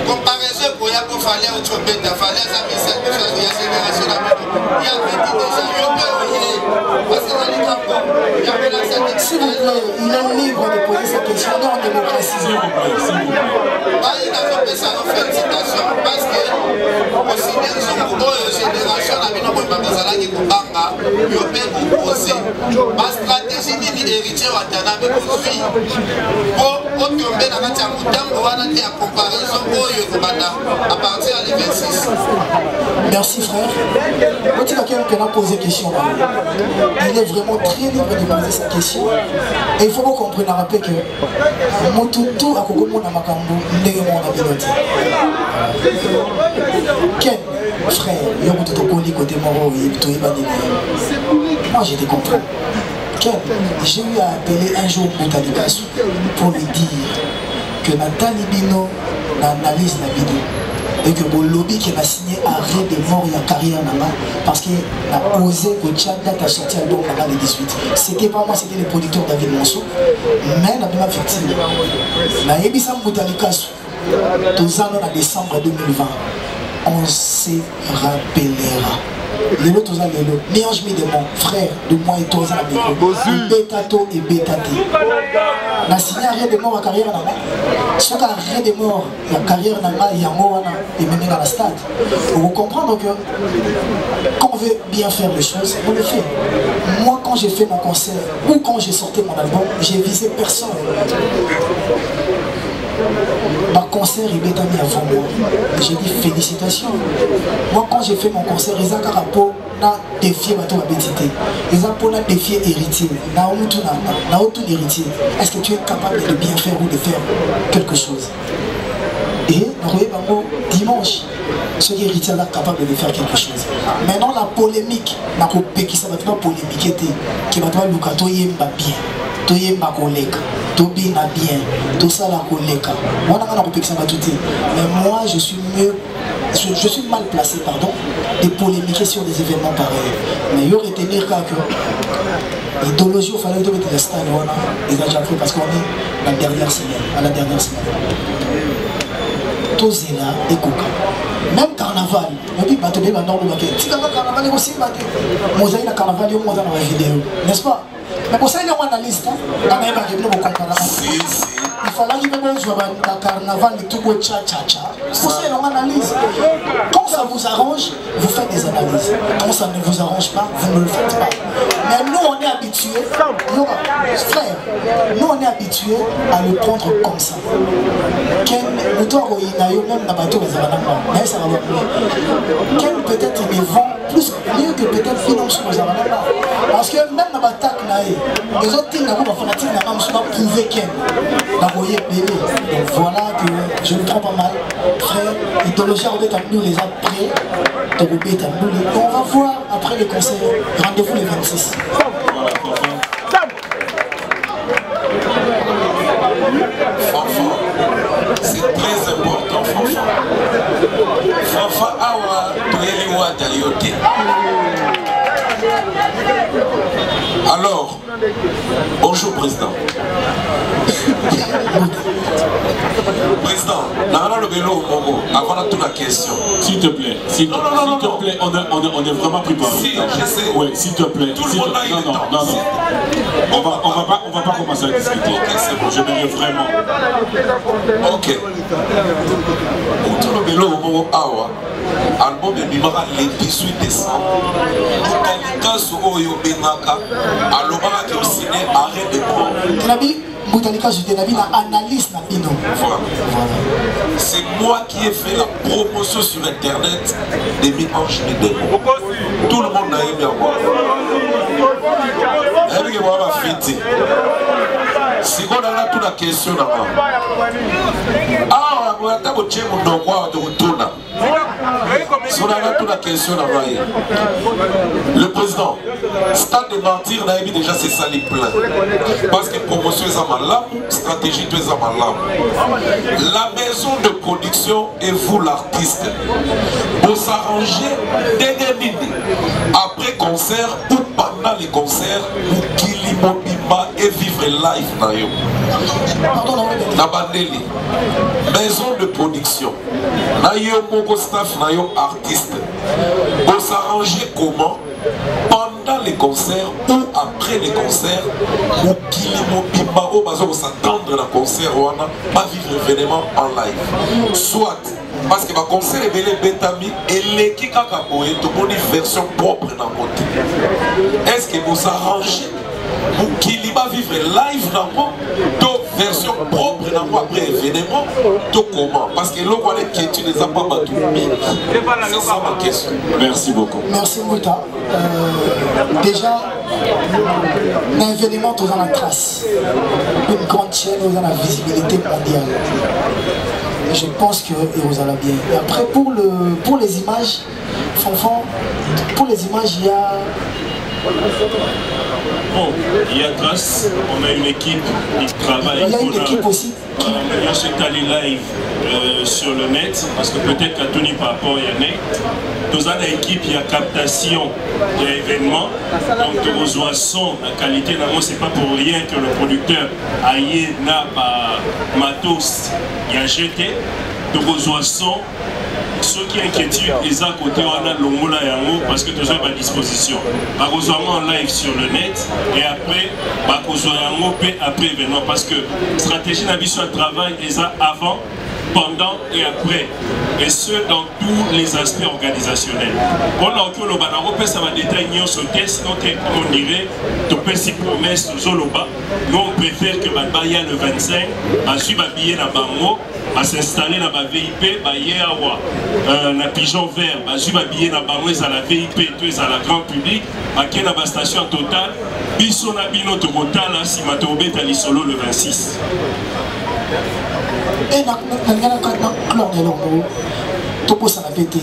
Comparaison pour Yako Fallait au Tchopeta, Fallait à sa mission de chaque génération. Il y a 20 déjà, s'il vous plaît, il est libre de poser sa question dans la démocratie. Il a fait sa félicitation parce que aussi bien son génération, la vie n'a pas besoin de Kubanga, il a fait aussi. Ma stratégie ni héritier Watanabe construit pour tomber dans la Tiamoutam, on va la comparaison à partir de 26. Merci frère. Quand il y a quelqu'un qui a posé question, il est vraiment très libre de poser sa question. Et il faut qu'on comprenne à rappeler que Motutu a Kokomo na Makambo, Ndegemo na Biloti. Ken, frère, moi j'ai des comprends. Ken, j'ai eu à appeler un jour Boutalikas pour lui dire que Nathalie Bino n'analyse la vidéo. Et que le lobby qui a signé arrêt de mort et en carrière parce qu'il a osé que Tchadda a sorti l'album le 18. C'était pas moi, c'était le producteur David Monceau. Mais la même victime. La Ebissam Boutalikas, tous ans en décembre 2020, on se rappellera. Les autres, les autres, mélange de mon frère, de moi et toi, Bétato et Bétaté. On a signé arrêt de mort en carrière. Si on a arrêt de mort en carrière, il y a mort et même dans la stade. Vous comprenez que quand on veut bien faire les choses, on le fait. Moi, quand j'ai fait mon concert ou quand j'ai sorti mon album, j'ai visé personne. ma concert il est mis avant moi. J'ai dit félicitations. Moi quand j'ai fait mon concert, ils ont rapport na défier ma bétité. Ils ont pour défier héritier. Na autre héritier. Est-ce que tu es capable de bien faire ou de faire quelque chose? Et dimanche, ce héritier est capable de faire quelque chose. Maintenant la polémique, qui ça va pas polémiquer, qui va pas Lukato yemba bien. Toyemba koleka, tobina bien, tout ça la koleka. Mais moi je suis mal placé, pardon, de polémiquer sur des événements pareils. Mais il y aurait tenir qu'à que l'idéologie au fallait de mettre les stades, ils ont déjà fait parce qu'on est à la dernière semaine. Tous là et Coca. Même carnaval, on dit que tu vas dans le maquet. Si tu as carnaval aussi, moi j'ai un carnaval au moins dans la vidéo, n'est-ce pas? Mais pour ça, il y a une analyse. Il fallait qu'il y ait un carnaval et tout le tcha-tcha-tcha. Pour ça, il y a une analyse. Quand ça vous arrange, vous faites des analyses. Quand ça ne vous arrange pas, vous ne le faites pas. Mais nous, on est habitués, frère, nous, on est habitués à le prendre comme ça. Quel peut-être il vend plus mieux que peut-être finance nos avantages. Parce que même dans l'attaque, les autres types de fanatiques n'ont pas prouvé qu'elle. Donc voilà que je me prends pas mal. Frère, l'idéologie nous les a prêts. On va voir après le concert. Rendez-vous le 26. C'est très important, Fanfa. Fanfa awa toyeli wata yote. Alors, bonjour président. Président, avant toute la question. S'il te plaît, on est vraiment préparé. Si, je sais. Oui, s'il te plaît. Tout le monde a eu le temps. Non. On va pas commencer à discuter. Ok, c'est bon. J'aimerais vraiment. Ok. Tout le monde awa. Album de Bimara le 18 décembre. Boutanika Soyo Benaka. Alobara qui au ciné arrête de prendre. Boutanika, je t'ai dit analyse na bino. Voilà. C'est moi qui ai fait la promotion sur internet des Mi-Ange Medemo. Tout le monde a aimé avoir. Et puis on va fêter. Si on a toute la question là-bas. Ah, on a t'aboché mon nom quoi de retourner. Si on a toute la question là-bas. Le président, stade de mentir n'a déjà c'est ça les plein. Parce que promotion est à malade, stratégie est à malade. La maison de production et vous l'artiste. Vous s'arrangez dès après concert ou pendant les concerts, vous kili mobima et vivre live na yo. Nabandeli. Maison de production. Na yo moko staff na yo artiste. Vous s'arrangez comment? Pendant les concerts ou après les concerts, ou qui va s'attendre à la concert ou pas vivre l'événement en live. Soit parce que le concert est belé bétami et l'équipe kakaboé, tout le monde une version propre dans le côté. Est-ce que vous arrangez ou qui va vivre live dans le version propre dans le après l'événement, tout comment? Parce que l'eau qui tu les as pas battus. C'est ça ma question. Merci beaucoup. Merci Mouta. Déjà, l'événement, tu as la trace. Une grande chaîne, vous avez la visibilité mondiale. Et je pense que vous allez bien. Et après, pour les images, Fanfan, pour les images, il y a... Bon, il y a trace, on a une équipe qui travaille. Il y a une équipe aussi. On s'est allé live sur le net, parce que peut-être qu'à Tony par rapport il y en a. Nous avons une équipe, il y a captation de l'événement. Donc tu reçois son, la qualité. C'est pas pour rien que le producteur aïe n'a pas matos, il a jeté. Tu reçois son. Ceux qui inquiètent, ils ont à côté, on a l'ongola et en haut parce que tu as à disposition. Nous avons en live sur le net et après, nous avons après événement parce que stratégie de la vie sur le travail, ils ont avant pendant et après. Et ce, dans tous les aspects organisationnels. On a encore le banaro, ça va détailler sur le test, sinon on dirait, tu peux s'y promesse sur Zoloba. Nous, on préfère que Babaya le 25, à suivre un billet dans Bango, à s'installer dans la VIP, à Yeawa, la pigeon vert, à suivre un billet dans Bango, à la VIP, tout est à la grande public, à qui la station totale, Bisso Nabino Togotal, si Matobet à l'Isolo le 26. Et dans le topo ça n'a pété.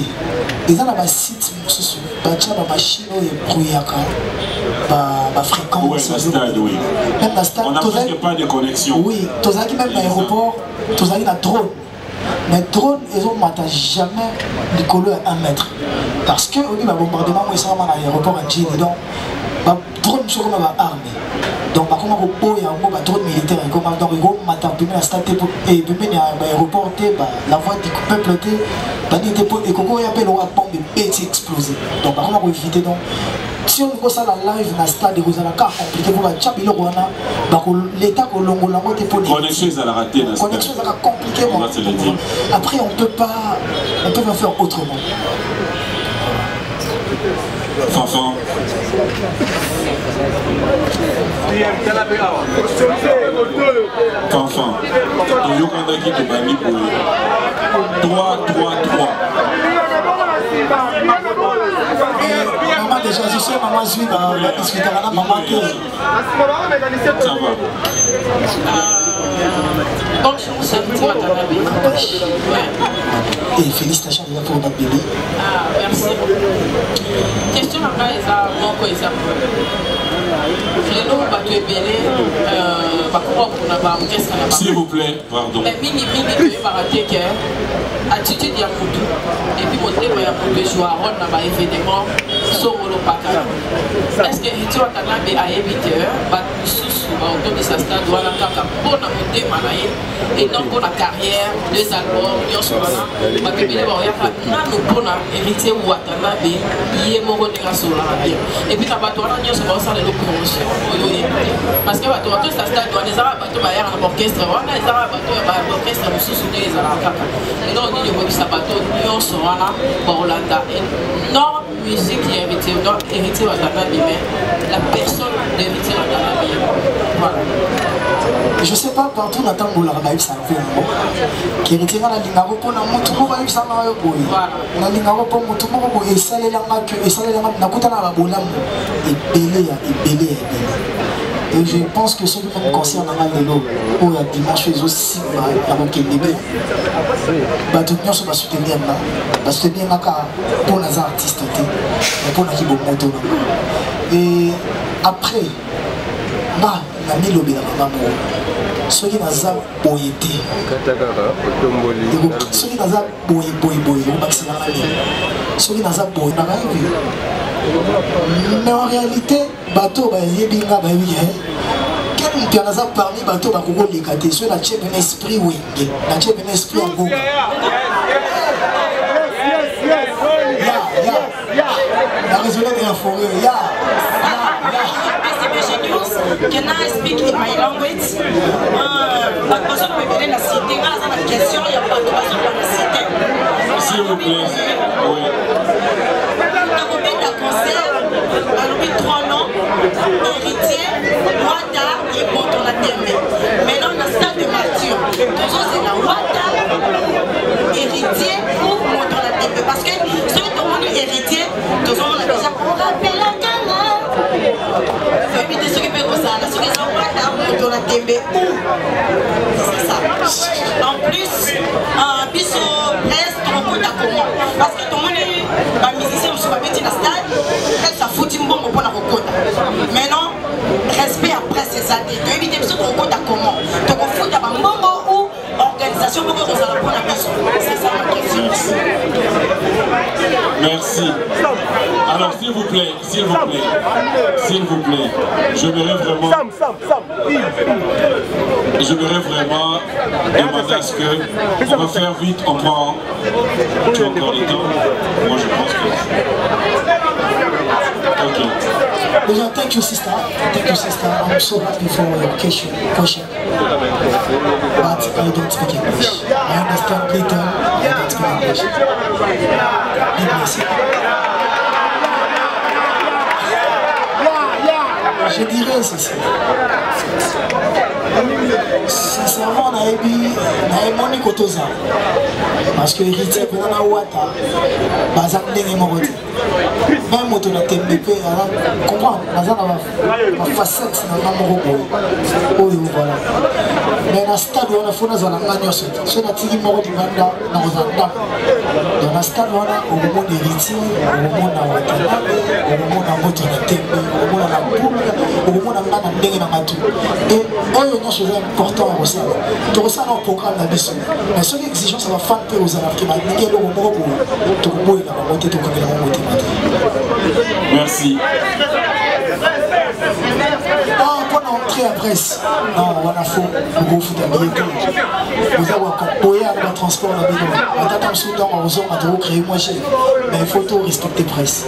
Ils ont un site sur la machine et brouillaka, la fréquence. Même la stade, on n'a presque pas de connexion. Oui, tu as même l'aéroport, tu as un drone. Mais drone, ils ont jamais les couleurs à 1 mètre. Parce que au bombardement, ils sont à l'aéroport en Chine. Donc, drone sur comme armée. Donc, par contre, il y a un drone militaire. Donc, il y a un stade et l'aéroport, la voie du peuple, et il y a une bombe explosée. Donc, par contre, on va éviter. Si on voit ça dans live dans le stade, vous allez compliqué pour l'État que l'on a connexion à la rater. Connexion à la compliqué. Après, on peut pas faire autrement. Fanfan. Fanfan. Toyokandaki to bani pour 3-3-3. Maman déjà, je suis maman Zui dans la discussion avec maman que... Ça va. Bonjour, c'est Watanabe. Et félicitations pour notre bébé. Ah, merci. Question là-bas, ils ont mon exemple. S'il vous plaît, pardon. Mais mini baraté que attitude ya mutu et puis motema ya mutu joue un rôle dans l'événement songolo pakala. Est-ce que tu as tanabe à éviter ba sous autour de sa stade wala kaka pona motema na ye et non pour la carrière des albums nyonso wana ba kebele ba ya nanu pona héritier Watanabe yé moko ndinga sola bien. Et puis na bato wana nyonso ba osala le promotion parce que bato tout sa stade wana ezala bato ba ya na orchestre wana ezala bato ba orchestre mususu nde ezala kaka. Et donc il y a des bateaux nyonso wana ba Olanda non musique qui est héritier donc héritier Watanabe mais la personne d'héritier Watanabe. Voilà. Je sais pas partout dans le monde où ça fait qui héritier la lingaro pour na mutu ko ba yisa na yo boy. Na lingaro pour mutu ko boy esalela ngaka esalela na kutana ba bolamu ebele. Et je pense que ce qui me concerne dans le lot, où il y a dimanche aussi, il y a des tout le monde va soutenir là, va soutenir pour les artistes, pour les moto. Et après, bah, on a mis le bien dans le ceux qui n'ont pas boyété, ceux qui n'ont pas boyé, ceux qui n'ont pas boyé, mais en réalité, bateau ba yebinga ba wi quel mpianaza parmi bateau ba koko lekate so na chef un esprit wenge na chef un esprit ngo la résonance de la forêt Can I speak in my language? La personne me venait la citer, la question, il n'y a pas de personne dans la citer. S'il vous plaît, oui. Depuis 3 ans, héritier, Wata et Boto la Tembe. Maintenant, on a ça de Mathieu. Toujours c'est la Wata, héritier ou Boto la Tembe. Parce que ceux qui ont dit héritier, toujours on a déjà rappelé la gamme. Il faut éviter ceux qui peuvent ça. Ceux qui sont Wata, Boto la Tembe. C'est ça. En plus, Bisso reste trop coup d'accord. Parce que tout le monde est un musicien ou pas petit dans le stade. Ça fout une bombe pour la recota. Maintenant, respect après ces années. Tu évites ce qu'on compte à comment. Tu confonds à un moment ou organisation pour que vous allez prendre la personne. C'est ça ma question. Merci. Alors s'il vous plaît, je voudrais vraiment demander à ce que on va faire vite, on prend. Tu as encore le temps? Moi je pense que. Okay. Déjà, thank you sister. I'm so happy for your question. but I don't speak English. I understand little, I don't speak English. Je dirais ceci. Sincèrement, on a émoni kotoza. Parce que héritier, pendant la wata, bazan n'est pas mort. Même moto na TMP, comprends, bazan a facette na mort. Oh voilà. Mais na stade on a fait na zana ngani oso. So na tigi mort di banda na ozanda. Dans na stade on a au moment d'héritier, au moment na wata, au moment na moto na TMP, au moment na au moment na ngana ndenge na matu. Et oyo non chose important à ça. Tu ressens un programme d'ambition. Mais ce qui est exigeant, ça va faire peur aux Africains. Merci. Pour entrer à Brest, non, on a fait beaucoup de américains. Vous avez un transport à la maison. On a Soudan, on a créé moins cher. Mais il faut tout respecter Brest.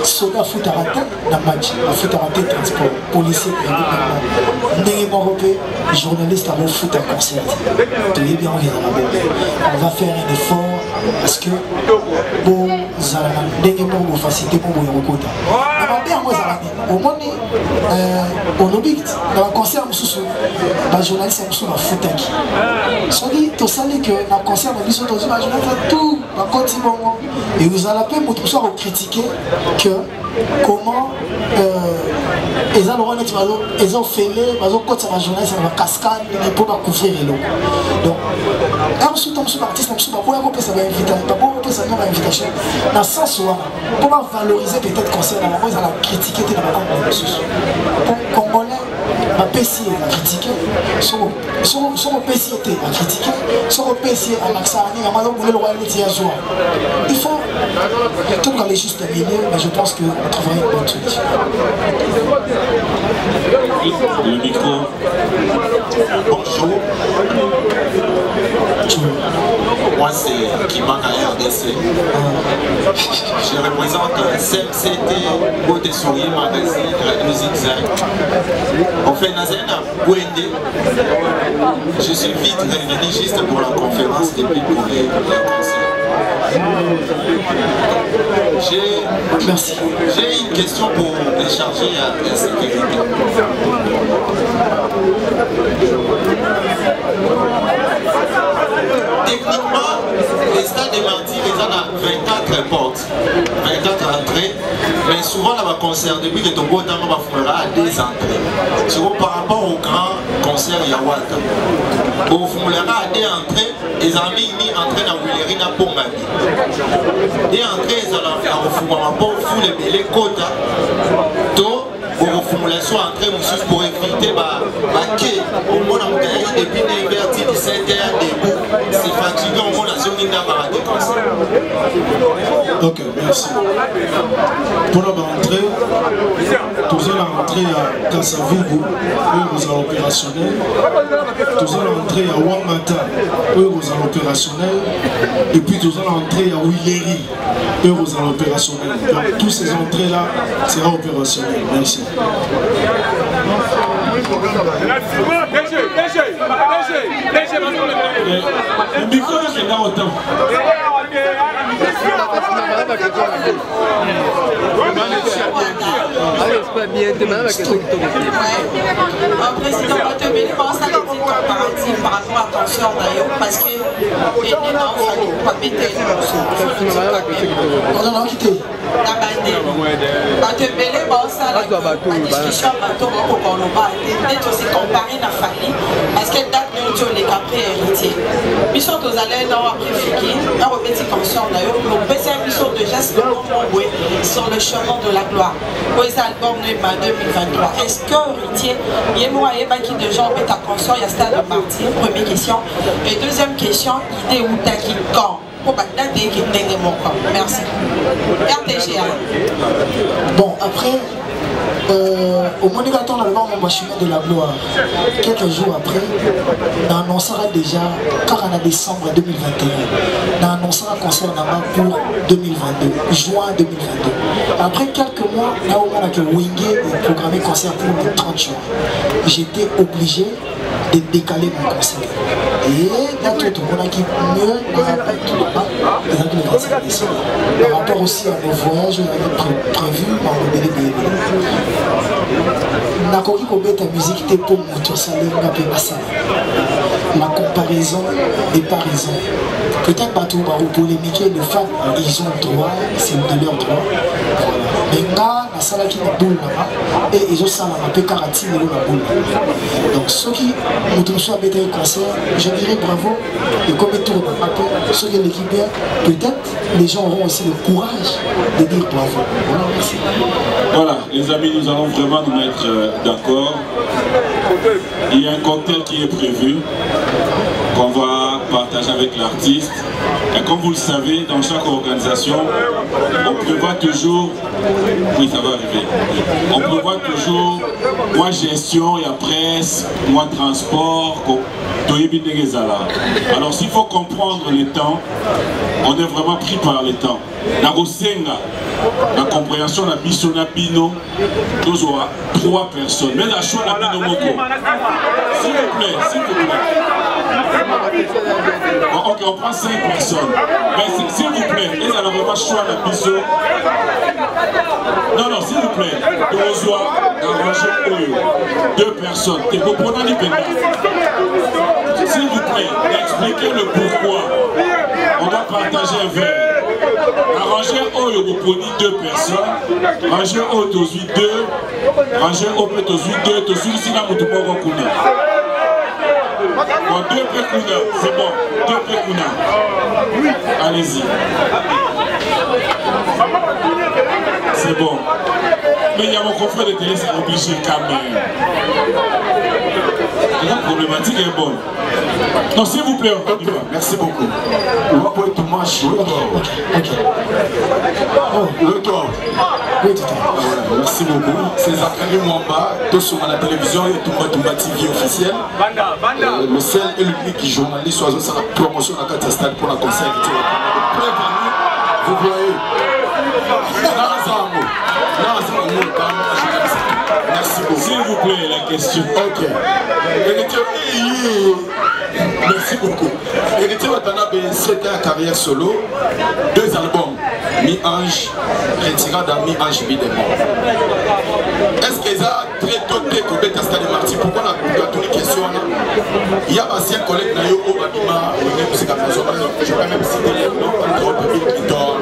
Soda foot à rater la match, foot à rater transport, policier, journaliste à foot à concert. On va faire un effort parce que bon, ça va faciliter pour vous. Au moins, on oublie dans le concert, les journalistes sont foot. Soit dit, tu sais que dans le concert, les journalistes tout et vous allez critiquer que comment ils ont fait les journalistes dans la cascade pour couvrir l'eau. Donc, artiste, invitation dans le sens où pour valoriser peut-être concert dans la critiquer dans la Congolais. Ma PC a critiqué, son PC a critiqué, son PC a maximalisé, il faut tout aller juste le milieu, mais je pense qu'on trouvera une bonne solution. Le micro. Bonjour. Moi c'est Kimaka RDC. Je représente CMCT Beauté Souris Magazine Musique Zag. En fait, Nazena Bouende, je suis vite revenu juste pour la conférence depuis pour les concerts. J'ai une question pour décharger à la sécurité. Techniquement, les stades de Martyrs, ils ont 24 portes, 24 entrées, mais souvent dans le concert, depuis que Togo va fumera à 2 entrées. Souvent par rapport au grand concert Yawata, au fumera à 2 entrées, ils ont mis une entrée dans Willerina pour ma vie. 2 entrées, ils ont fumera pour fou les bélés quota. Pour formulation entrée pour éviter que au monde depuis 9h 17h debout c'est fatigant au monde à zone d'appareil comme ça. Ok, merci. Pour la rentrée, tous allons rentrer à Kassavubu, eux vous allez opérationnel. Tous allons rentrer à Wamata, eux vous allez opérationnel. Et puis tous allons rentrer à Willeri, eux vous allez opérationnel. Donc toutes ces entrées là seront opérationnelles. Merci. Le micro est là autant. Président, on te met pas ça les comparatifs par rapport à tension d'ailleurs parce que les gens pas péter on a quitté la bandée on te met pas ça la discussion bateau pour qu'on le bat peut-être aussi comparer la famille parce que date nous les après héritier ils sont aux allées dans après fiki un petit conscient d'ailleurs le PC ils sont déjà sur le chemin de la gloire pour les albums de 2023 est-ce que héritier il y a moyen qui de gens mettent à conscient il y a stade de partir première question et deuxième question idée où t'as qui quand pour pas dater qui n'est mon camp merci RTGA. Bon après Au Monigaton, on a le chemin de la gloire. Quelques jours après, on annoncera déjà, car en décembre 2021, on annoncera un concert pour 2022, juin 2022. Après quelques mois, là où on a que Wingé est programmé concert pour le 30 juin. J'étais obligé de décaler mon concert. Et là, tout le monde qui mieux dans un pays tout le monde, par rapport aussi à nos voyages, on avait prévu dans le bébé. Nakoki kobeta musique te pour moto salé ngape basala. La comparaison n'est pas raison. Peut-être pas tout pour polémiquer les femmes, ils ont droit, c'est de leur droit. Mais là, la salle qui est boule là-bas, et ils ont ça là, un peu caratine et la boule. Donc ceux qui ont trouvé un concert, je dirais bravo. Et comme tout le monde, ceux qui ont l'équipe bien, peut-être les gens auront aussi le courage de dire bravo. Voilà, merci. Voilà, les amis, nous allons vraiment nous mettre d'accord. Il y a un cocktail qui est prévu, qu'on va partager avec l'artiste. Et comme vous le savez, dans chaque organisation, on prévoit toujours, oui ça va arriver, on prévoit toujours, moi gestion, il y a presse, moi transport, alors s'il faut comprendre les temps, on est vraiment pris par les temps. La compréhension de la mission na bino, nous aura 3 personnes. Mais la choix la bino moko. S'il vous plaît, s'il vous plaît. Ok, on prend 5 personnes. Mais s'il vous plaît, ils allons vraiment choix la mission. Non, non, s'il vous plaît, nous aura arranger 2 personnes. Et vous prenez les pénales. S'il vous plaît, expliquez le pourquoi. On doit partager un verre. Arranger Oyo vous prenez 2 personnes. Arranger Oyo tozui 2. Arranger Oyo tozui 2. Tozui ici là Moutoupo Kuna. Bon, 2 Pekuna, c'est bon. 2 Pekuna. Allez-y. C'est bon. Mais il y a mon confrère de télé, c'est obligé quand même. La problématique est bonne. Non, s'il vous plaît, on y va. Merci beaucoup. On va pour tout match. Le temps. Merci beaucoup. C'est Zachary Mwamba, tous sur la télévision et Tumba TV officiel. Le seul et l'unique journaliste oiseau, c'est la promotion de la carte stade pour la concert. Vous voyez. Merci beaucoup. S'il vous plaît, la question. Ok. Merci beaucoup. Héritier Watanabe, c'était la carrière solo. 2 albums. Mi-Ange, Retirada, Mi-Ange, Mi-Démon. Est-ce qu'ils ont très doté pour Beta Stade Marty? Pourquoi on a toutes les questions? Il y a un ancien collègue Nayo Obadima, je peux même citer les noms, entre autres, Bill Clinton,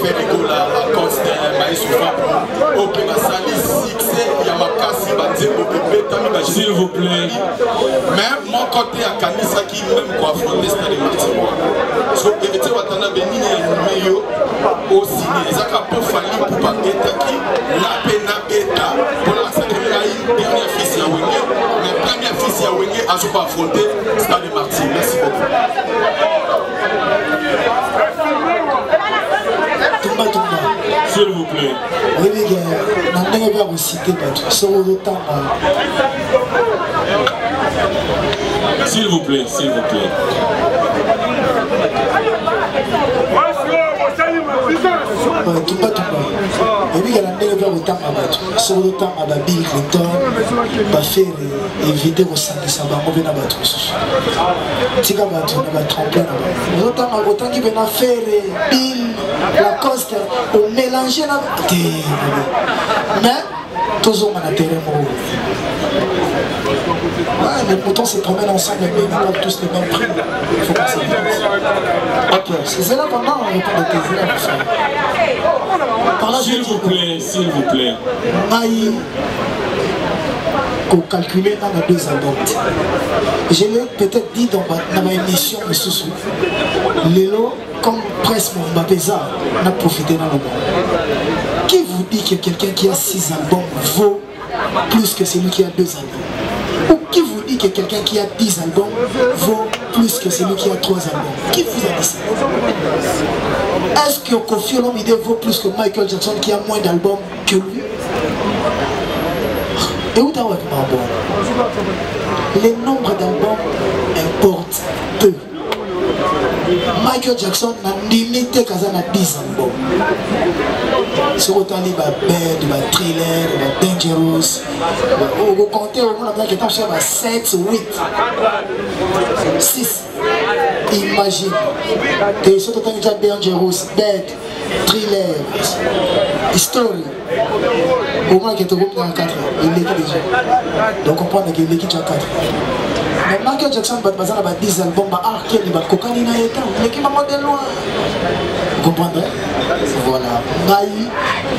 Ferrigola, Lacoste, Maïsoufa, Ok, Massali, Sixé, Yamakasi, Banzemo, Beta, s'il vous plaît. Même mon côté à Kanisa qui même quoi affronter Stade Marty. So, Héritier Watanabe, Nini et Meyo, au ciné, ils ont pour Fali, pour Beta qui, la pena Beta, pour la dernière fils Yawenge, la première fils Yawenge a pas affronté Stade Marty. Merci beaucoup. S'il vous plaît. Oui, les gars, on va vous citer sur le temps. S'il vous plaît, s'il vous plaît. Tumba. Et puis, il y a un éleveur au temps à sur le temps à Bill Clinton, va faire éviter au sein de sa banque, on va battre. Tika battu, on va tremper là-bas. Autant qu'il va faire Bill, Lacoste, on mélange là. Mais, tous on a terrain. Ouais, les moutons se promènent ensemble, mais ils n'ont pas tous les mêmes prix. Il faut pas s'éviter. Ok, c'est là pendant on répond de tes élèves. S'il vous plaît, s'il vous plaît. Maï, qu'on calculait dans les 2 albums. Je l'ai peut-être dit dans ma émission, monsieur Sou. Lélo, comme presse mon Mbapeza, on a profité dans le monde. Qui vous dit que quelqu'un qui a 6 albums vaut plus que celui qui a 2 albums? Ou qui vous dit que quelqu'un qui a 10 albums vaut plus que celui qui a 3 albums? Qui vous a dit ça? Est-ce que Kofi Olomide vaut plus que Michael Jackson qui a moins d'albums que lui? Et où t'as vu bon? Le nombre d'albums importe peu. Michael Jackson n'a limité qu'à 10 albums. Sur autant de Bad, de Thriller, de Dangerous. Vous comptez au moins qui est sur 7, 8, 6. Imagine. Et surtout quand il y a Dangerous, Bad, Thriller, Story. Au moins qui est au groupe dans 4. Il est déjà. Donc on comprend qu'il est déjà 4. Mais Michael Jackson va avoir 10 albums, il va cocaïne na état, l'équipe va de loin. Vous comprenez? Voilà. Maï,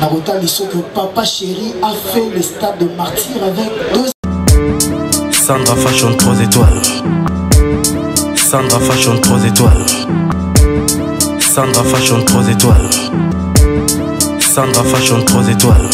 Naruto, l'histoire que Papa Chéri a fait le stade de martyr avec 2. Sandra Fashion 3 étoiles. Sandra Fashion 3 étoiles. Sandra Fashion 3 étoiles. Sandra Fashion 3 étoiles.